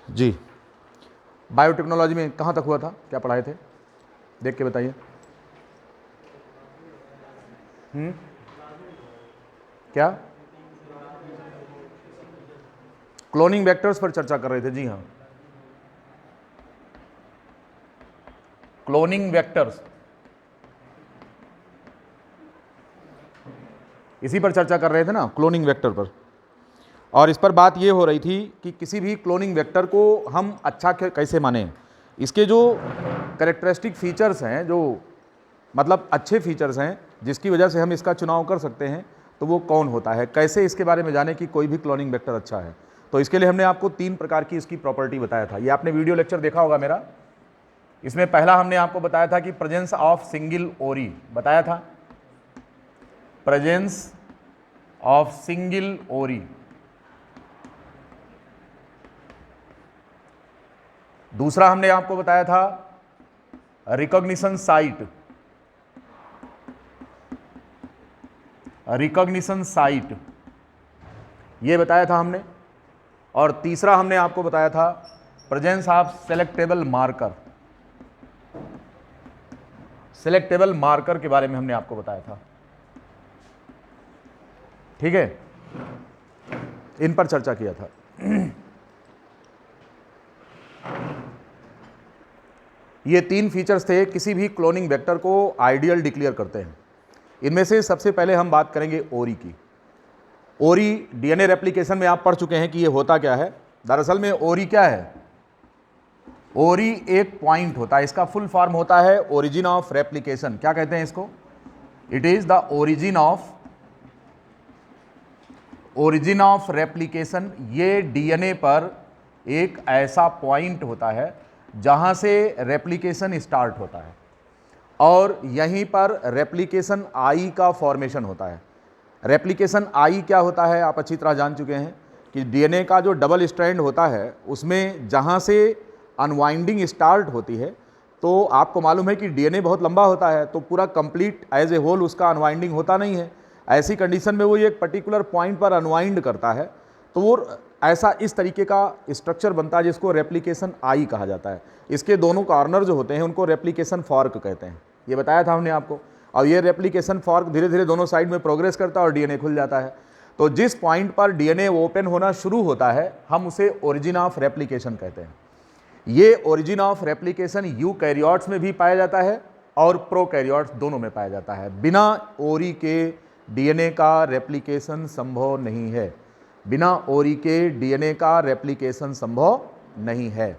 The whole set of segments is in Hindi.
जी, बायोटेक्नोलॉजी में कहाँ तक हुआ था, क्या पढ़ाए थे, देख के बताइए। क्या क्लोनिंग वेक्टर्स पर चर्चा कर रहे थे? जी हाँ, क्लोनिंग वेक्टर्स, इसी पर चर्चा कर रहे थे ना, क्लोनिंग वेक्टर पर। और इस पर बात ये हो रही थी कि किसी भी क्लोनिंग वेक्टर को हम अच्छा कैसे माने, इसके जो कैरेक्टरिस्टिक फीचर्स हैं, जो मतलब अच्छे फीचर्स हैं जिसकी वजह से हम इसका चुनाव कर सकते हैं, तो वो कौन होता है, कैसे इसके बारे में जाने कि कोई भी क्लोनिंग वेक्टर अच्छा है। तो इसके लिए हमने आपको 3 प्रकार की इसकी प्रॉपर्टी बताया था। ये आपने वीडियो लेक्चर देखा होगा मेरा। इसमें पहला हमने आपको बताया था कि प्रेजेंस ऑफ सिंगल ओरी बताया था, प्रेजेंस ऑफ सिंगल ओरी। दूसरा हमने आपको बताया था रिकॉग्निशन साइट, रिकॉग्निशन साइट ये बताया था हमने। और तीसरा हमने आपको बताया था presence of selectable marker, selectable marker के बारे में हमने आपको बताया था। ठीक है, इन पर चर्चा किया था। ये 3 फीचर्स थे, किसी भी क्लोनिंग वेक्टर को आइडियल डिक्लेयर करते हैं। इनमें से सबसे पहले हम बात करेंगे ओरी की। ओरी डीएनए रेप्लिकेशन में आप पढ़ चुके हैं कि ये होता क्या है। दरअसल में ओरी क्या है? ओरी एक पॉइंट होता है, इसका फुल फॉर्म होता है ओरिजिन ऑफ रेप्लिकेशन। क्या कहते हैं इसको? It is the origin of replication. ये डीएनए पर एक ऐसा पॉइंट होता है जहां से रेप्लिकेशन स्टार्ट होता है और यहीं पर रेप्लिकेशन आई का फॉर्मेशन होता है। रेप्लिकेशन आई क्या होता है आप अच्छी तरह जान चुके हैं कि डीएनए का जो डबल स्ट्रैंड होता है उसमें जहां से अनवाइंडिंग स्टार्ट होती है, तो आपको मालूम है कि डीएनए बहुत लंबा होता है, तो पूरा कंप्लीट एज ए होल उसका अनवाइंडिंग होता नहीं है। ऐसी कंडीशन में वो ये एक पर्टिकुलर पॉइंट पर अनवाइंड करता है, तो वो ऐसा इस तरीके का स्ट्रक्चर बनता है जिसको रेप्लिकेशन आई कहा जाता है। इसके दोनों कॉर्नर जो होते हैं उनको रेप्लिकेशन फॉर्क कहते हैं, ये बताया था हमने आपको। और ये रेप्लिकेशन फॉर्क धीरे धीरे दोनों साइड में प्रोग्रेस करता है और डीएनए खुल जाता है। तो जिस पॉइंट पर डीएनए ओपन होना शुरू होता है हम उसे ओरिजिन ऑफ रेप्लिकेशन कहते हैं। ये ओरिजिन ऑफ रेप्लिकेशन यूकैरियोट्स में भी पाया जाता है और प्रोकैरियोट्स दोनों में पाया जाता है। बिना ओरी के डीएनए का रेप्लिकेशन संभव नहीं है, बिना ओरी के डीएनए का रेप्लिकेशन संभव नहीं है।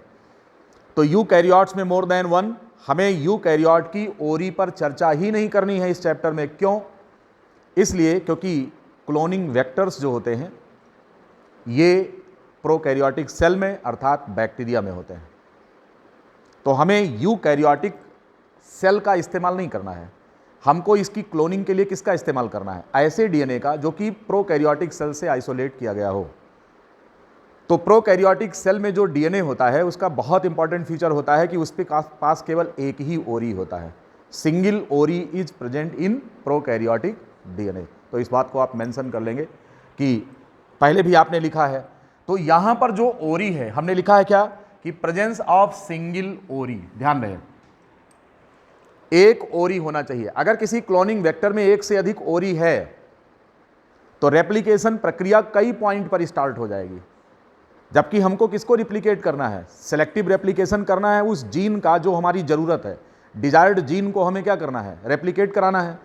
तो यूकैरियोट्स में मोर देन वन, हमें यूकैरियोट की ओरी पर चर्चा ही नहीं करनी है इस चैप्टर में। क्यों? इसलिए क्योंकि क्लोनिंग वेक्टर्स जो होते हैं ये प्रोकैरियोटिक सेल में अर्थात बैक्टीरिया में होते हैं, तो हमें यूकैरियोटिक सेल का इस्तेमाल नहीं करना है। हमको इसकी क्लोनिंग के लिए किसका इस्तेमाल करना है? ऐसे डीएनए का जो कि प्रोकैरियोटिक सेल से आइसोलेट किया गया हो। तो प्रोकैरियोटिक सेल में जो डीएनए होता है उसका बहुत इंपॉर्टेंट फीचर होता है कि उस पे पास केवल एक ही ओरी होता है। सिंगल ओरी is present in prokaryotic DNA. तो इस बात को आप मेंशन कर लेंगे कि पहले भी आपने लिखा है। तो यहां पर जो ओरी है हमने लिखा है क्या कि प्रेजेंस ऑफ सिंगल ओरी। ध्यान रहे, एक ओरी होना चाहिए। अगर किसी क्लोनिंग वेक्टर में एक से अधिक ओरी है तो रेप्लिकेशन प्रक्रिया कई पॉइंट पर स्टार्ट हो जाएगी, जबकि हमको किसको रिप्लिकेट करना है? सेलेक्टिव रेप्लिकेशन करना है उस जीन का जो हमारी जरूरत है। डिजायर्ड जीन को हमें क्या करना है? रेप्लिकेट कराना है।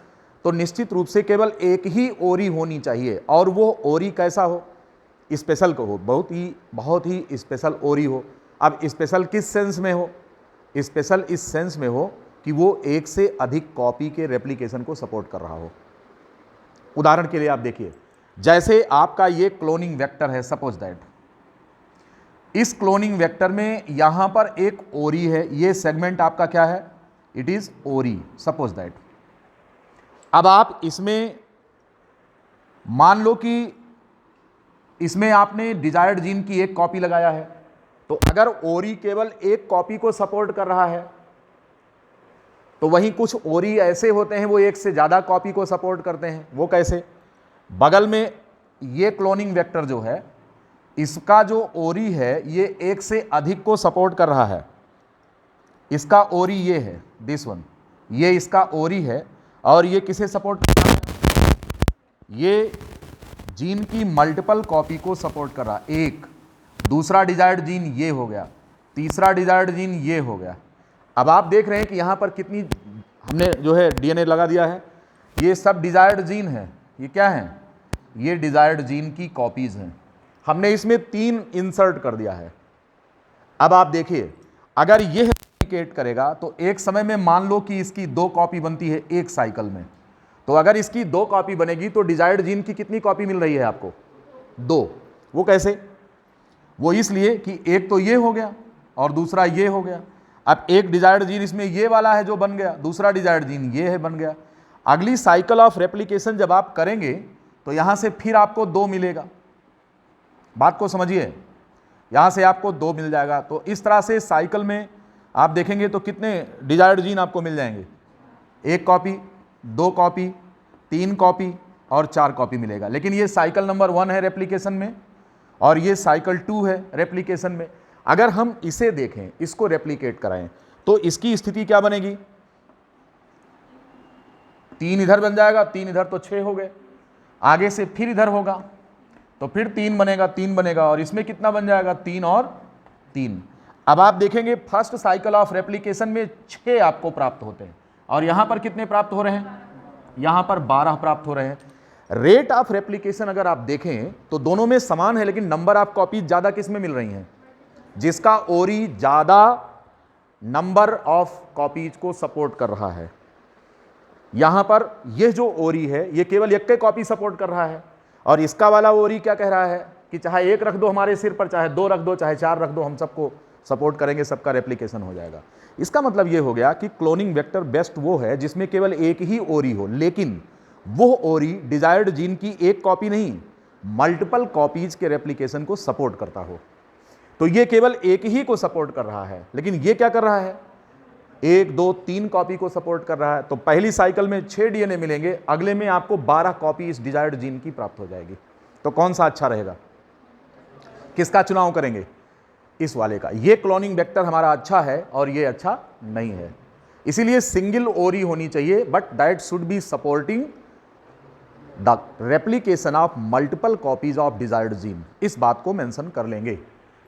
तो निश्चित रूप से केवल एक ही ओरी होनी चाहिए, और वो ओरी कैसा हो? स्पेशल को हो, बहुत ही स्पेशल ओरी हो। अब स्पेशल किस सेंस में हो? स्पेशल इस सेंस में हो कि वो एक से अधिक कॉपी के रेप्लिकेशन को सपोर्ट कर रहा हो। उदाहरण के लिए आप देखिए, जैसे आपका ये क्लोनिंग वेक्टर है, सपोज दैट इस क्लोनिंग वेक्टर में यहां पर एक ओरी है, ये सेगमेंट आपका क्या है? इट इज ओरी, सपोज दैट। अब आप इसमें मान लो कि इसमें आपने डिजायर्ड जीन की एक कॉपी लगाया है, तो अगर ओरी केवल एक कॉपी को सपोर्ट कर रहा है तो वहीं कुछ ओरी ऐसे होते हैं वो एक से ज्यादा कॉपी को सपोर्ट करते हैं। वो कैसे? बगल में ये क्लोनिंग वेक्टर जो है इसका जो ओरी है ये एक से अधिक को सपोर्ट कर रहा है। इसका ओरी ये है, दिस वन, ये इसका ओरी है और ये किसे सपोर्ट कर रहा है? ये जीन की मल्टीपल कॉपी को सपोर्ट कर रहा है। एक दूसरा डिजायर्ड जीन ये हो गया, तीसरा डिजायर्ड जीन ये हो गया। अब आप देख रहे हैं कि यहाँ पर कितनी हमने जो है डीएनए लगा दिया है। ये सब डिजायर्ड जीन है। ये क्या है? ये डिजायर्ड जीन की कॉपीज हैं। हमने इसमें 3 इंसर्ट कर दिया है। अब आप देखिए, अगर ये रेप्लिकेट करेगा तो एक समय में मान लो कि इसकी 2 कॉपी बनती है एक साइकिल में। तो अगर इसकी 2 कॉपी बनेगी तो डिजायर्ड जीन की कितनी कॉपी मिल रही है आपको? 2। वो कैसे? वो इसलिए कि एक तो ये हो गया और दूसरा ये हो गया। अब एक डिजायर्ड जीन इसमें ये वाला है जो बन गया, दूसरा डिजायर्ड जीन ये है बन गया। अगली साइकिल ऑफ रेप्लिकेशन जब आप करेंगे तो यहां से फिर आपको 2 मिलेगा। बात को समझिए, यहां से आपको 2 मिल जाएगा। तो इस तरह से साइकिल में आप देखेंगे तो कितने डिजायर्ड जीन आपको मिल जाएंगे? 1 कॉपी, 2 कॉपी, 3 कॉपी और 4 कॉपी मिलेगा। लेकिन ये साइकिल नंबर 1 है रेप्लिकेशन में और ये साइकिल 2 है रेप्लिकेशन में। अगर हम इसे देखें, इसको रेप्लिकेट कराएं तो इसकी स्थिति क्या बनेगी? 3 इधर बन जाएगा, 3 इधर तो 6 हो गए। आगे से फिर इधर होगा तो फिर 3 बनेगा, 3 बनेगा और इसमें कितना बन जाएगा? 3 और 3। अब आप देखेंगे फर्स्ट साइकिल ऑफ रेप्लिकेशन में 6 आपको प्राप्त होते हैं और यहां पर कितने प्राप्त हो रहे हैं? यहां पर 12 प्राप्त हो रहे हैं। रेट ऑफ रेप्लिकेशन अगर आप देखें तो दोनों में समान है, लेकिन नंबर ऑफ कॉपीज ज्यादा किस में मिल रही हैं? जिसका ओरी ज्यादा नंबर ऑफ कॉपीज को सपोर्ट कर रहा है। यहां पर यह जो ओरी है ये केवल एक कॉपी सपोर्ट कर रहा है और इसका वाला ओरी क्या कह रहा है कि चाहे 1 रख दो हमारे सिर पर, चाहे 2 रख दो, चाहे 4 रख दो, हम सबको सपोर्ट करेंगे, सबका रेप्लिकेशन हो जाएगा। इसका मतलब यह हो गया कि क्लोनिंग वेक्टर बेस्ट वो है जिसमें केवल एक ही ओरी हो, लेकिन वो ओरी डिजायर्ड जीन की एक कॉपी नहीं, मल्टीपल कॉपीज के रेप्लिकेशन को सपोर्ट करता हो। तो ये केवल एक ही को सपोर्ट कर रहा है, लेकिन ये क्या कर रहा है? 1, 2, 3 कॉपी को सपोर्ट कर रहा है। तो पहली साइकिल में 6 डीएनए मिलेंगे, अगले में आपको 12 कॉपी इस डिजायर्ड जीन की प्राप्त हो जाएगी। तो कौन सा अच्छा रहेगा? किसका चुनाव करेंगे? इस वाले का। ये क्लोनिंग वेक्टर हमारा अच्छा है और ये अच्छा नहीं है। इसीलिए सिंगल ओरी होनी चाहिए, but that should be supporting the replication of multiple copies of desired gene. इस बात को मेंशन कर लेंगे।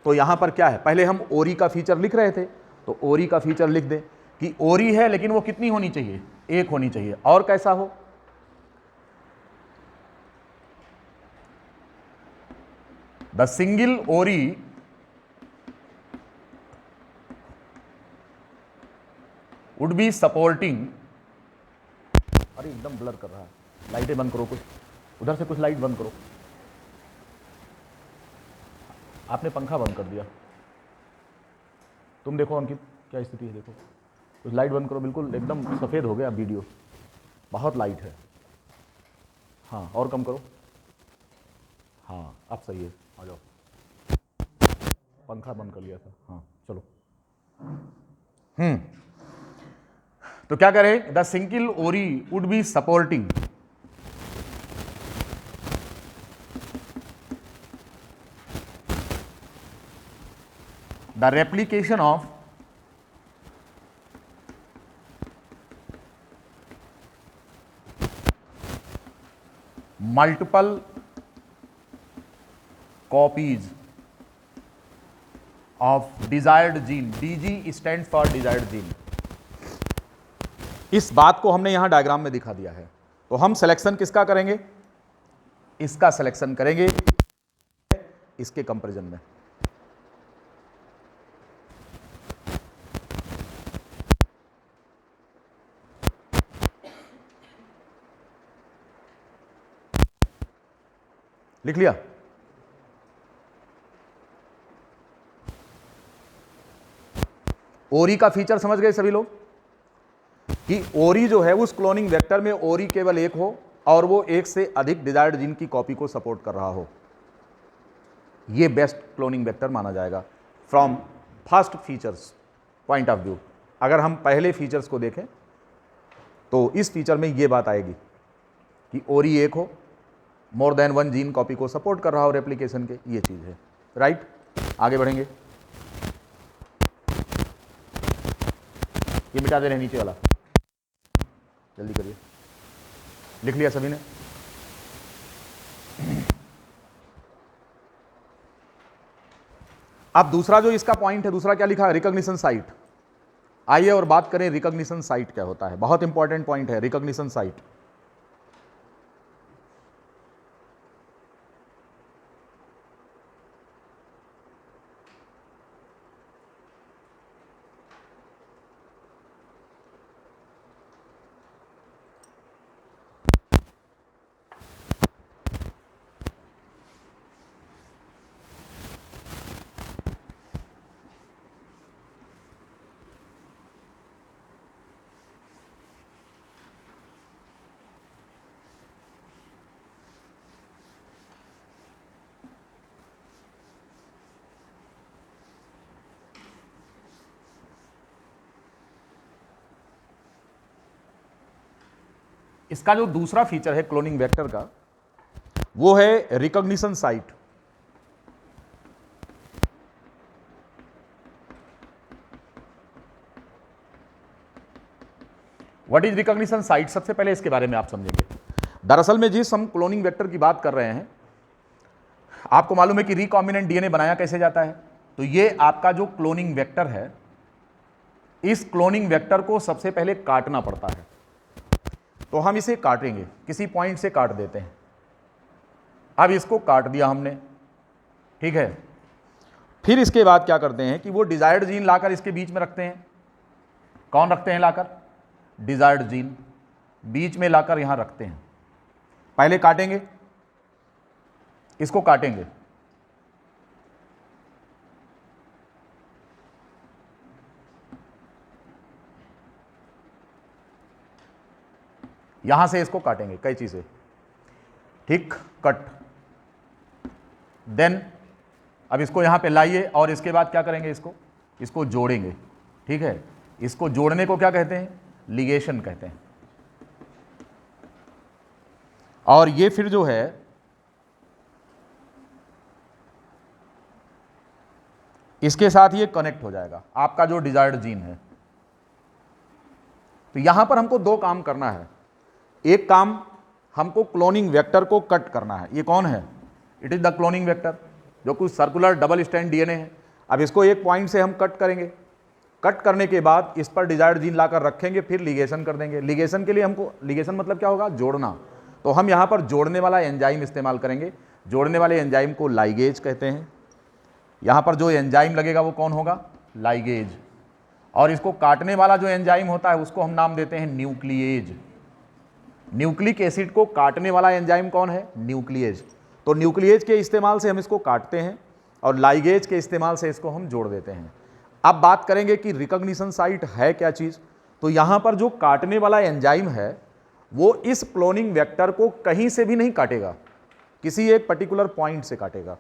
तो यहां पर क्या है? पहले हम ओरी का फीचर लिख रहे थे, तो ओरी का फीचर लिख दें कि ओरी है लेकिन वो कितनी होनी चाहिए? 1 होनी चाहिए। और कैसा हो? द सिंगल ओरी वुड बी सपोर्टिंग। अरे एकदम ब्लर कर रहा है, लाइटें बंद करो, कुछ उधर से कुछ लाइट बंद करो। आपने पंखा बंद कर दिया। तुम देखो अंकित क्या स्थिति है, देखो कुछ लाइट बंद करो। बिल्कुल एकदम सफ़ेद हो गया वीडियो, बहुत लाइट है। हाँ और कम करो। हाँ अब सही है, आ जाओ। पंखा बंद कर लिया था। हाँ चलो। तो क्या करें? द सिंगल ओरी would be supporting the replication of multiple copies of desired gene. DG stands for desired gene. इस बात को हमने यहां डायग्राम में दिखा दिया है। तो हम सिलेक्शन किसका करेंगे? इसका सिलेक्शन करेंगे इसके कंपैरिजन में। लिख लिया? ओरी का फीचर समझ गए सभी लोग कि ओरी जो है उस क्लोनिंग वेक्टर में ओरी केवल 1 हो और वो 1 से अधिक डिजायर्ड जीन की कॉपी को सपोर्ट कर रहा हो। ये बेस्ट क्लोनिंग वेक्टर माना जाएगा from first features point of view. अगर हम पहले फीचर्स को देखें तो इस फीचर में ये बात आएगी कि ओरी 1 हो, मोर देन 1 जीन कॉपी को सपोर्ट कर रहा हो रेप्लिकेशन के, ये चीज़ है। राइट, आगे बढ़ेंगे। ये मिटा दे रहे हैं नीचे वाला, जल्दी करिए। लिख लिया सभी ने? अब दूसरा जो इसका पॉइंट है, दूसरा क्या लिखा है? Recognition site. आइए और बात करें रिकॉग्निशन साइट क्या होता है। बहुत इंपॉर्टेंट पॉइंट है रिकॉग्निशन साइट। इसका जो दूसरा फीचर है क्लोनिंग वेक्टर का, वो है recognition site. What is recognition site? सबसे पहले इसके बारे में आप समझेंगे। दरअसल में जिस हम क्लोनिंग वेक्टर की बात कर रहे हैं, आपको मालूम है कि रिकॉम्बिनेंट डीएनए बनाया कैसे जाता है। तो ये आपका जो क्लोनिंग वेक्टर है, इस क्लोनिंग वेक्टर को सबसे पहले काटना पड़ता है। तो हम इसे काटेंगे, किसी पॉइंट से काट देते हैं। अब इसको काट दिया हमने, ठीक है। फिर इसके बाद क्या करते हैं कि वो डिजायर्ड जीन लाकर इसके बीच में रखते हैं। कौन रखते हैं लाकर? डिजायर्ड जीन बीच में लाकर यहां रखते हैं। पहले काटेंगे, इसको काटेंगे, यहां से इसको काटेंगे कैंची से, ठीक, कट। देन अब इसको यहां पे लाइए और इसके बाद क्या करेंगे? इसको जोड़ेंगे, ठीक है। इसको जोड़ने को क्या कहते हैं? लिगेशन कहते हैं। और ये फिर जो है इसके साथ ये कनेक्ट हो जाएगा, आपका जो डिजायर्ड जीन है। तो यहां पर हमको दो काम करना है। एक काम, हमको क्लोनिंग वेक्टर को कट करना है। ये कौन है? It is the cloning vector, जो कुछ सर्कुलर डबल स्ट्रैंड डीएनए है। अब इसको एक पॉइंट से हम कट करेंगे। कट करने के बाद इस पर डिजायर्ड जीन लाकर रखेंगे, फिर लिगेशन कर देंगे। लिगेशन के लिए हमको, लिगेशन मतलब क्या होगा? जोड़ना। तो हम यहां पर जोड़ने वाला एंजाइम इस्तेमाल करेंगे। जोड़ने वाले एंजाइम को लाइगेज कहते हैं। यहां पर जो एंजाइम लगेगा वो कौन होगा? लाइगेज। और इसको काटने वाला जो एंजाइम होता है उसको हम नाम देते हैं न्यूक्लिएज। न्यूक्लिक एसिड को काटने वाला एंजाइम कौन है? न्यूक्लिएज। तो न्यूक्लिएज के इस्तेमाल से हम इसको काटते हैं और लाइगेज के इस्तेमाल से इसको हम जोड़ देते हैं। अब बात करेंगे कि रिकॉग्निशन साइट है क्या चीज़। तो यहाँ पर जो काटने वाला एंजाइम है वो इस क्लोनिंग वेक्टर को कहीं से भी नहीं काटेगा, किसी एक पर्टिकुलर पॉइंट से काटेगा।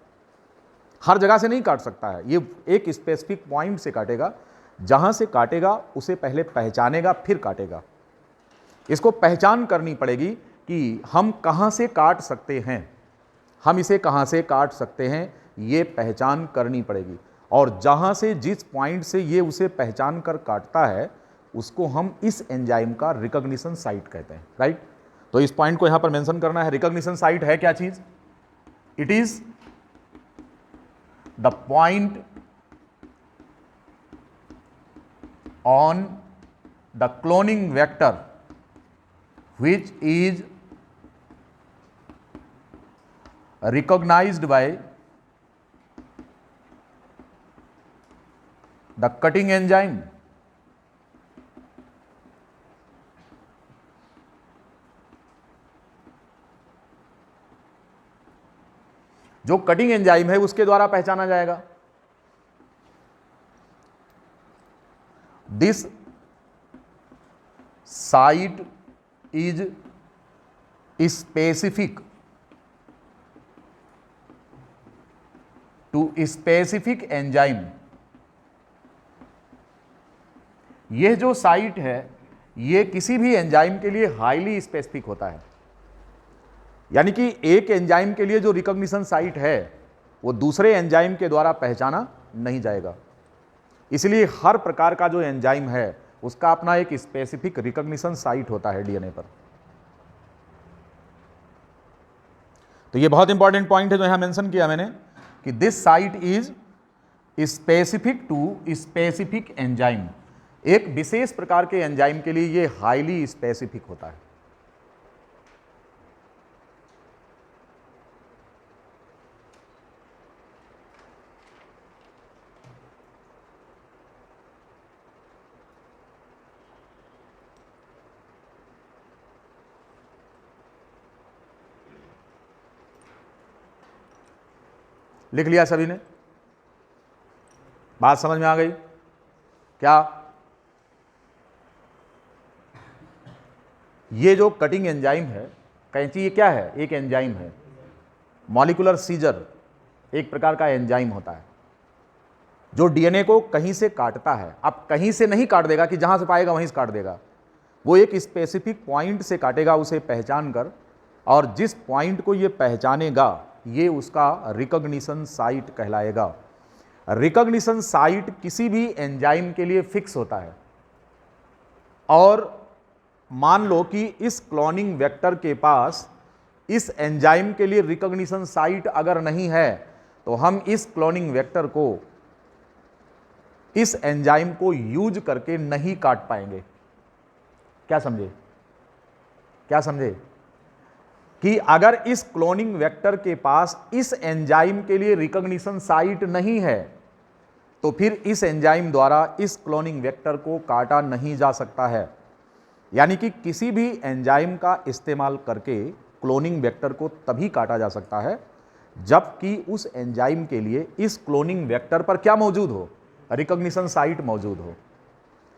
हर जगह से नहीं काट सकता है, ये एक स्पेसिफिक पॉइंट से काटेगा। जहाँ से काटेगा उसे पहले पहचानेगा, फिर काटेगा। इसको पहचान करनी पड़ेगी कि हम कहाँ से काट सकते हैं, हम इसे कहाँ से काट सकते हैं, ये पहचान करनी पड़ेगी। और जहाँ से, जिस पॉइंट से ये उसे पहचान कर काटता है, उसको हम इस एंजाइम का रिकॉग्निशन साइट कहते हैं, राइट। तो इस पॉइंट को यहाँ पर मेंशन करना है। रिकॉग्निशन साइट है क्या चीज़? It is the point on the cloning vector which is recognized by the cutting enzyme. जो कटिंग एंजाइम है उसके द्वारा पहचाना जाएगा। This site is specific to specific enzyme. यह जो साइट है ये किसी भी एंजाइम के लिए हाईली स्पेसिफिक होता है। यानी कि एक एंजाइम के लिए जो रिकॉग्निशन साइट है वो दूसरे एंजाइम के द्वारा पहचाना नहीं जाएगा। इसलिए हर प्रकार का जो एंजाइम है उसका अपना एक स्पेसिफिक रिकॉग्निशन साइट होता है डीएनए पर। तो ये बहुत इंपॉर्टेंट पॉइंट है जो यहां मेंशन किया मैंने कि this site is specific to specific enzyme. एक विशेष प्रकार के एंजाइम के लिए ये हाईली स्पेसिफिक होता है। लिख लिया सभी ने? बात समझ में आ गई क्या? ये जो कटिंग एंजाइम है, कैंची, ये क्या है? एक एंजाइम है। मॉलिक्यूलर सीजर एक प्रकार का एंजाइम होता है जो डीएनए को कहीं से काटता है। अब कहीं से नहीं काट देगा कि जहां से पाएगा वहीं से काट देगा, वो एक स्पेसिफिक पॉइंट से काटेगा उसे पहचान कर, और जिस पॉइंट को ये पहचानेगा ये उसका रिकॉग्निशन साइट कहलाएगा। रिकॉग्निशन साइट किसी भी एंजाइम के लिए फिक्स होता है। और मान लो कि इस क्लोनिंग वेक्टर के पास इस एंजाइम के लिए रिकॉग्निशन साइट अगर नहीं है तो हम इस क्लोनिंग वेक्टर को, इस एंजाइम को यूज करके नहीं काट पाएंगे। क्या समझे? क्या समझे कि अगर इस क्लोनिंग वेक्टर के पास इस एंजाइम के लिए रिकॉग्निशन साइट नहीं है तो फिर इस एंजाइम द्वारा इस क्लोनिंग वेक्टर को काटा नहीं जा सकता है। यानी कि किसी भी एंजाइम का इस्तेमाल करके क्लोनिंग वेक्टर को तभी काटा जा सकता है जबकि उस एंजाइम के लिए इस क्लोनिंग वेक्टर पर क्या मौजूद हो? रिकॉग्निशन साइट मौजूद हो,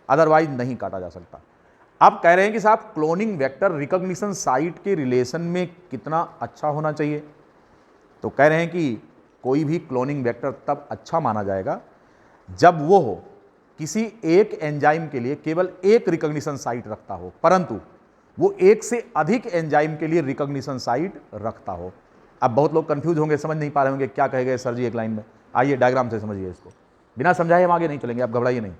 अदरवाइज नहीं काटा जा सकता। अब कह रहे हैं कि साहब क्लोनिंग वेक्टर रिकॉग्निशन साइट के रिलेशन में कितना अच्छा होना चाहिए? तो कह रहे हैं कि कोई भी क्लोनिंग वेक्टर तब अच्छा माना जाएगा जब वो किसी एक एंजाइम के लिए केवल एक रिकॉग्निशन साइट रखता हो, परंतु वो एक से अधिक एंजाइम के लिए रिकॉग्निशन साइट रखता हो। अब बहुत लोग कंफ्यूज होंगे, समझ नहीं पा रहे होंगे क्या कहे गए सर जी एक लाइन में। आइए डायग्राम से समझिए इसको, बिना समझाए हम आगे नहीं चलेंगे, आप घबराइए नहीं।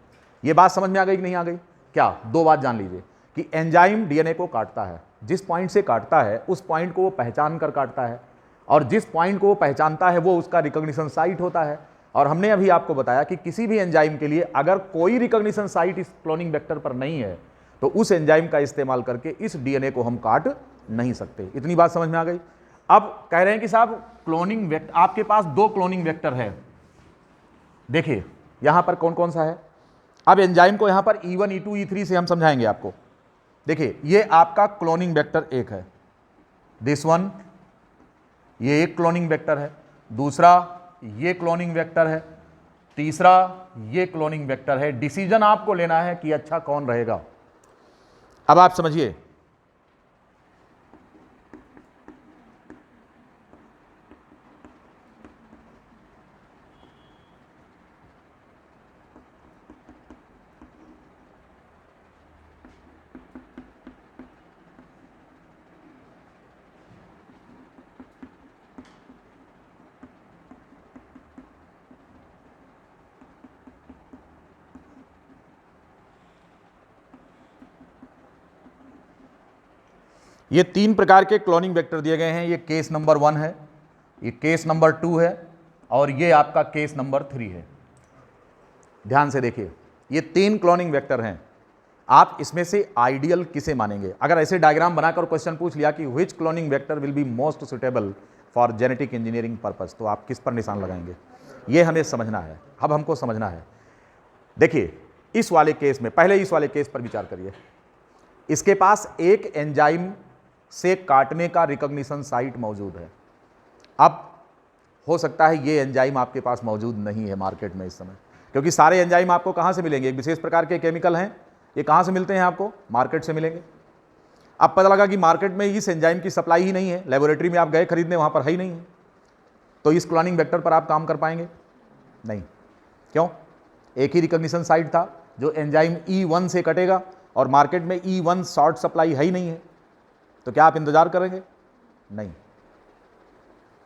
ये बात समझ में आ गई कि नहीं आ गई? क्या? दो बात जान लीजिए कि एंजाइम डीएनए को काटता है, जिस पॉइंट से काटता है उस पॉइंट को वो पहचान कर काटता है, और जिस पॉइंट को वो पहचानता है वो उसका रिकॉग्निशन साइट होता है। और हमने अभी आपको बताया कि किसी भी एंजाइम के लिए अगर कोई रिकॉग्निशन साइट इस क्लोनिंग वेक्टर पर नहीं है तो उस एंजाइम का इस्तेमाल करके इस डीएनए को हम काट नहीं सकते। इतनी बात समझ में आ गई? अब कह रहे हैं कि साहब क्लोनिंग वेक्टर, आपके पास दो क्लोनिंग वेक्टर है, देखिए यहां पर कौन कौन सा है। अब एंजाइम को यहां पर E1 E2 E3 से हम समझाएंगे आपको। देखिए ये आपका क्लोनिंग वेक्टर एक है, दिस वन, ये एक क्लोनिंग वेक्टर है। दूसरा ये क्लोनिंग वेक्टर है। तीसरा ये क्लोनिंग वेक्टर है। डिसीजन आपको लेना है कि अच्छा कौन रहेगा। अब आप समझिए, ये तीन प्रकार के क्लोनिंग वेक्टर दिए गए हैं। ये केस नंबर 1 है, ये केस नंबर 2 है, और ये आपका केस नंबर 3 है। ध्यान से देखिए, ये तीन क्लोनिंग वेक्टर हैं। आप इसमें से आइडियल किसे मानेंगे? अगर ऐसे डायग्राम बनाकर क्वेश्चन पूछ लिया कि which cloning vector will be most suitable for genetic engineering purpose, तो आप किस पर निशान लगाएंगे? ये हमें समझना है। अब हमको समझना है, देखिए इस वाले केस में, पहले इस वाले केस पर विचार करिए। इसके पास एक एंजाइम से काटने का रिकॉग्निशन साइट मौजूद है। अब हो सकता है ये एंजाइम आपके पास मौजूद नहीं है मार्केट में इस समय, क्योंकि सारे एंजाइम आपको कहाँ से मिलेंगे? एक विशेष प्रकार के केमिकल हैं, ये कहाँ से मिलते हैं? आपको मार्केट से मिलेंगे। अब पता लगा कि मार्केट में इस एंजाइम की सप्लाई ही नहीं है, लेबोरेटरी में आप गए खरीदने, वहाँ पर है ही नहीं है, तो इस क्लोनिंग वेक्टर पर आप काम कर पाएंगे? नहीं। क्यों? एक ही रिकॉग्निशन साइट था जो एंजाइम E1 से कटेगा, और मार्केट में E1 शॉर्ट सप्लाई है ही नहीं है, तो क्या आप इंतजार करेंगे? नहीं।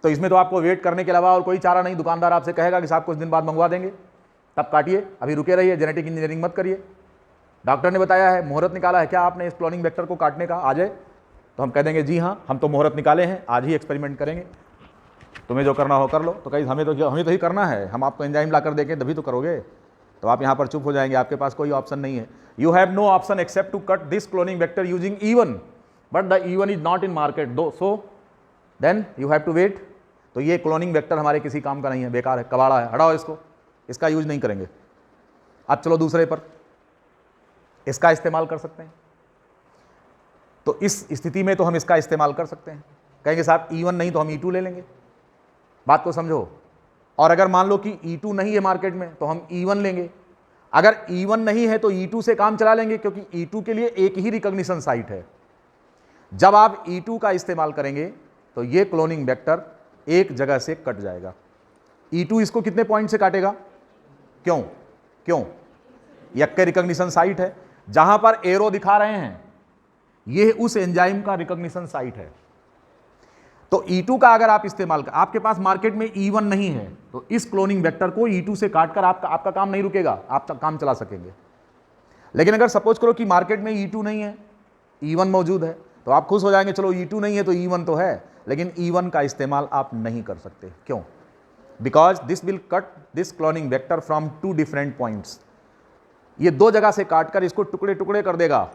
तो इसमें तो आपको वेट करने के अलावा और कोई चारा नहीं। दुकानदार आपसे कहेगा कि साहब कुछ दिन बाद मंगवा देंगे, तब काटिए, अभी रुके रहिए, जेनेटिक इंजीनियरिंग मत करिए। डॉक्टर ने बताया है, मुहूर्त निकाला है, क्या आपने इस क्लोनिंग वेक्टर को काटने का, आ जाए? तो हम कह देंगे जी हाँ, हम तो मुहूर्त निकाले हैं, आज ही एक्सपेरिमेंट करेंगे, तुम्हें जो करना हो कर लो। तो कहीं हमें तो ही करना है, हम आपको एंजाइम ला कर देंगे तभी तो करोगे। तो आप यहाँ पर चुप हो जाएंगे, आपके पास कोई ऑप्शन नहीं है। You have no option except to cut this cloning vector using E1, but the E1 is not in market though, so then you have to wait. तो ये क्लोनिंग वेक्टर हमारे किसी काम का नहीं है, बेकार है, कबाड़ा है, हटाओ इसको, इसका यूज नहीं करेंगे। अब चलो दूसरे पर, इसका इस्तेमाल कर सकते हैं। तो इस स्थिति में तो हम इसका इस्तेमाल कर सकते हैं। कहेंगे साहब E1 नहीं तो हम E2 ले लेंगे, बात को समझो। और अगर मान लो कि E2 नहीं है मार्केट में तो हम E1 लेंगे। अगर E1 नहीं है तो E2 से काम चला लेंगे, क्योंकि E2 के लिए एक ही रिकॉग्निशन साइट है। जब आप E2 का इस्तेमाल करेंगे तो ये क्लोनिंग वेक्टर एक जगह से कट जाएगा। E2 इसको कितने पॉइंट से काटेगा? क्यों क्यों? यक्के रिकॉग्निशन साइट है, जहां पर एरो दिखा रहे हैं ये उस एंजाइम का रिकॉग्निशन साइट है। तो E2 का अगर आप इस्तेमाल कर, आपके पास मार्केट में E1 नहीं है, तो इस क्लोनिंग वेक्टर को E2 से काटकर आपका काम नहीं रुकेगा, आप काम चला सकेंगे। लेकिन अगर सपोज करो कि मार्केट में E2 नहीं है, E1 मौजूद है, तो आप खुश हो जाएंगे, चलो E2 नहीं है तो E1 तो है, लेकिन E1 का इस्तेमाल आप नहीं कर सकते। क्यों? Because this will cut this cloning vector from 2 different points. ये 2 जगह से काटकर इसको टुकड़े टुकड़े कर देगा।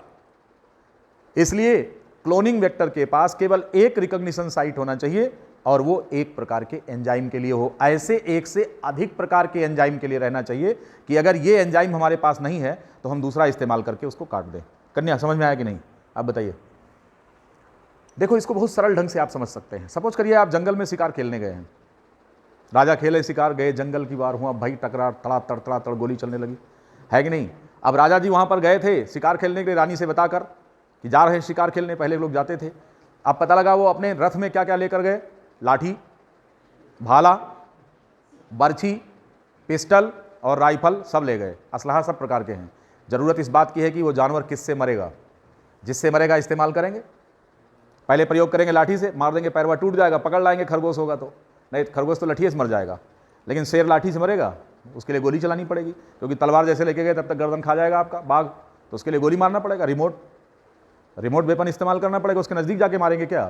इसलिए क्लोनिंग वेक्टर के पास केवल एक रिकॉग्निशन साइट होना चाहिए, और वो एक प्रकार के एंजाइम के लिए हो। ऐसे एक से अधिक प्रकार के एंजाइम के लिए रहना चाहिए कि अगर ये एंजाइम हमारे पास नहीं है तो हम दूसरा इस्तेमाल करके उसको काट दें। कन्या समझ में आया कि नहीं? आप बताइए। देखो, इसको बहुत सरल ढंग से आप समझ सकते हैं। सपोज करिए आप जंगल में शिकार खेलने गए हैं, राजा खेले शिकार, गए, जंगल की बार हुआ, भाई टकरा, तड़ा तड़ तड़ा तड़ गोली चलने लगी, है कि नहीं? अब राजा जी वहां पर गए थे शिकार खेलने के लिए, रानी से बताकर कि जा रहे हैं शिकार खेलने, पहले लोग जाते थे। अब पता लगा वो अपने रथ में क्या क्या लेकर गए, लाठी, भाला, बर्छी, पिस्टल और राइफल सब ले गए, असलहा सब प्रकार के हैं। जरूरत इस बात की है कि वो जानवर किससे मरेगा, जिससे मरेगा इस्तेमाल करेंगे। पहले प्रयोग करेंगे लाठी से, मार देंगे, पैरवा टूट जाएगा, पकड़ लाएंगे, खरगोश होगा तो नहीं, खरगोश तो लठिए से मर जाएगा, लेकिन शेर लाठी से मरेगा, उसके लिए गोली चलानी पड़ेगी, क्योंकि तलवार जैसे लेके गए तब तक गर्दन खा जाएगा आपका बाघ, तो उसके लिए गोली मारना पड़ेगा, रिमोट वेपन इस्तेमाल करना पड़ेगा, उसके नज़दीक जाके मारेंगे क्या?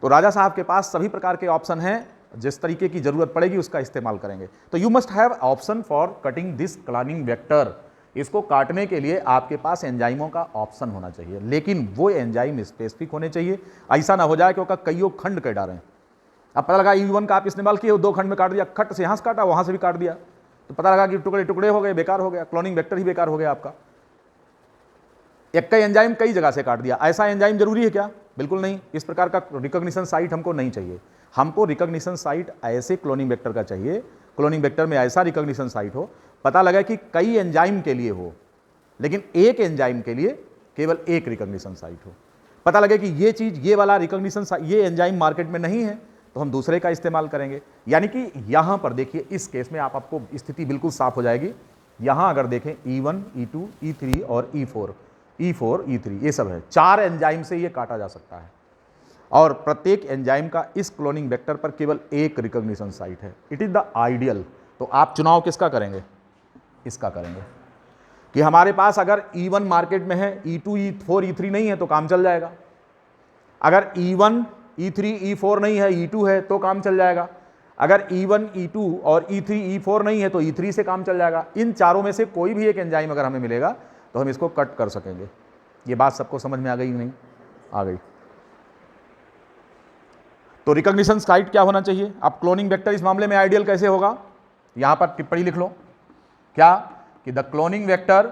तो राजा साहब के पास सभी प्रकार के ऑप्शन हैं, जिस तरीके की जरूरत पड़ेगी उसका इस्तेमाल करेंगे। तो you must have option for cutting this cloning vector. इसको काटने के लिए आपके पास एंजाइमों का ऑप्शन होना चाहिए, लेकिन वो एंजाइम स्पेसिफिक होने चाहिए। ऐसा ना हो जाए क्योंकि कईयों खंड कर डालें। अब पता लगा E1 का आप इस्तेमाल किए, 2 खंड में काट दिया, खट से यहाँ से काटा, वहाँ से भी काट दिया, तो पता लगा कि टुकड़े टुकड़े हो गए, बेकार हो गया, क्लोनिंग वेक्टर ही बेकार हो गया आपका। एक कई एंजाइम कई जगह से काट दिया। ऐसा एंजाइम जरूरी है क्या? बिल्कुल नहीं। इस प्रकार का रिकॉग्निशन साइट हमको नहीं चाहिए। हमको रिकॉग्निशन साइट ऐसे क्लोनिंग वेक्टर का चाहिए, क्लोनिंग वेक्टर में ऐसा रिकॉग्निशन साइट हो, पता लगा कि कई एंजाइम के लिए हो, लेकिन एक एंजाइम के लिए केवल एक रिकॉग्निशन साइट हो। पता लगे कि ये चीज़, ये वाला रिकॉग्निशन, ये एंजाइम मार्केट में नहीं है, तो हम दूसरे का इस्तेमाल करेंगे। यानी कि यहाँ पर देखिए, इस केस में आपको स्थिति बिल्कुल साफ हो जाएगी। यहाँ अगर देखें E1, E2, E3 और E4, E3 ये सब है, 4 एंजाइम से ये काटा जा सकता है, और प्रत्येक एंजाइम का इस क्लोनिंग वेक्टर पर केवल एक रिकॉग्निशन साइट है। It is the ideal. तो आप चुनाव किसका करेंगे? इसका करेंगे कि हमारे पास अगर E1 मार्केट में है, E2, E4, E3 नहीं है तो काम चल जाएगा। अगर E1, E3, E4 नहीं है, E2 है तो काम चल जाएगा। अगर E1, E2 और E3, E4 नहीं है तो E3 से काम चल जाएगा। इन चारों में से कोई भी एक एंजाइम अगर हमें मिलेगा तो हम इसको कट कर सकेंगे। ये बात सबको समझ में आ गई? नहीं आ गई? तो रिकॉग्निशन साइट क्या होना चाहिए? अब क्लोनिंग वेक्टर इस मामले में आइडियल कैसे होगा? यहां पर टिप्पणी लिख लो, क्या कि the cloning vector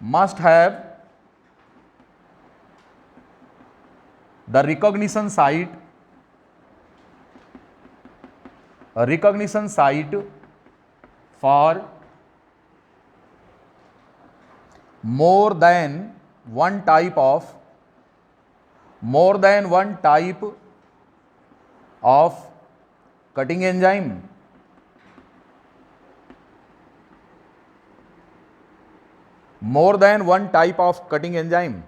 must have the recognition site for more than one type of cutting enzyme. More than one type of cutting enzyme,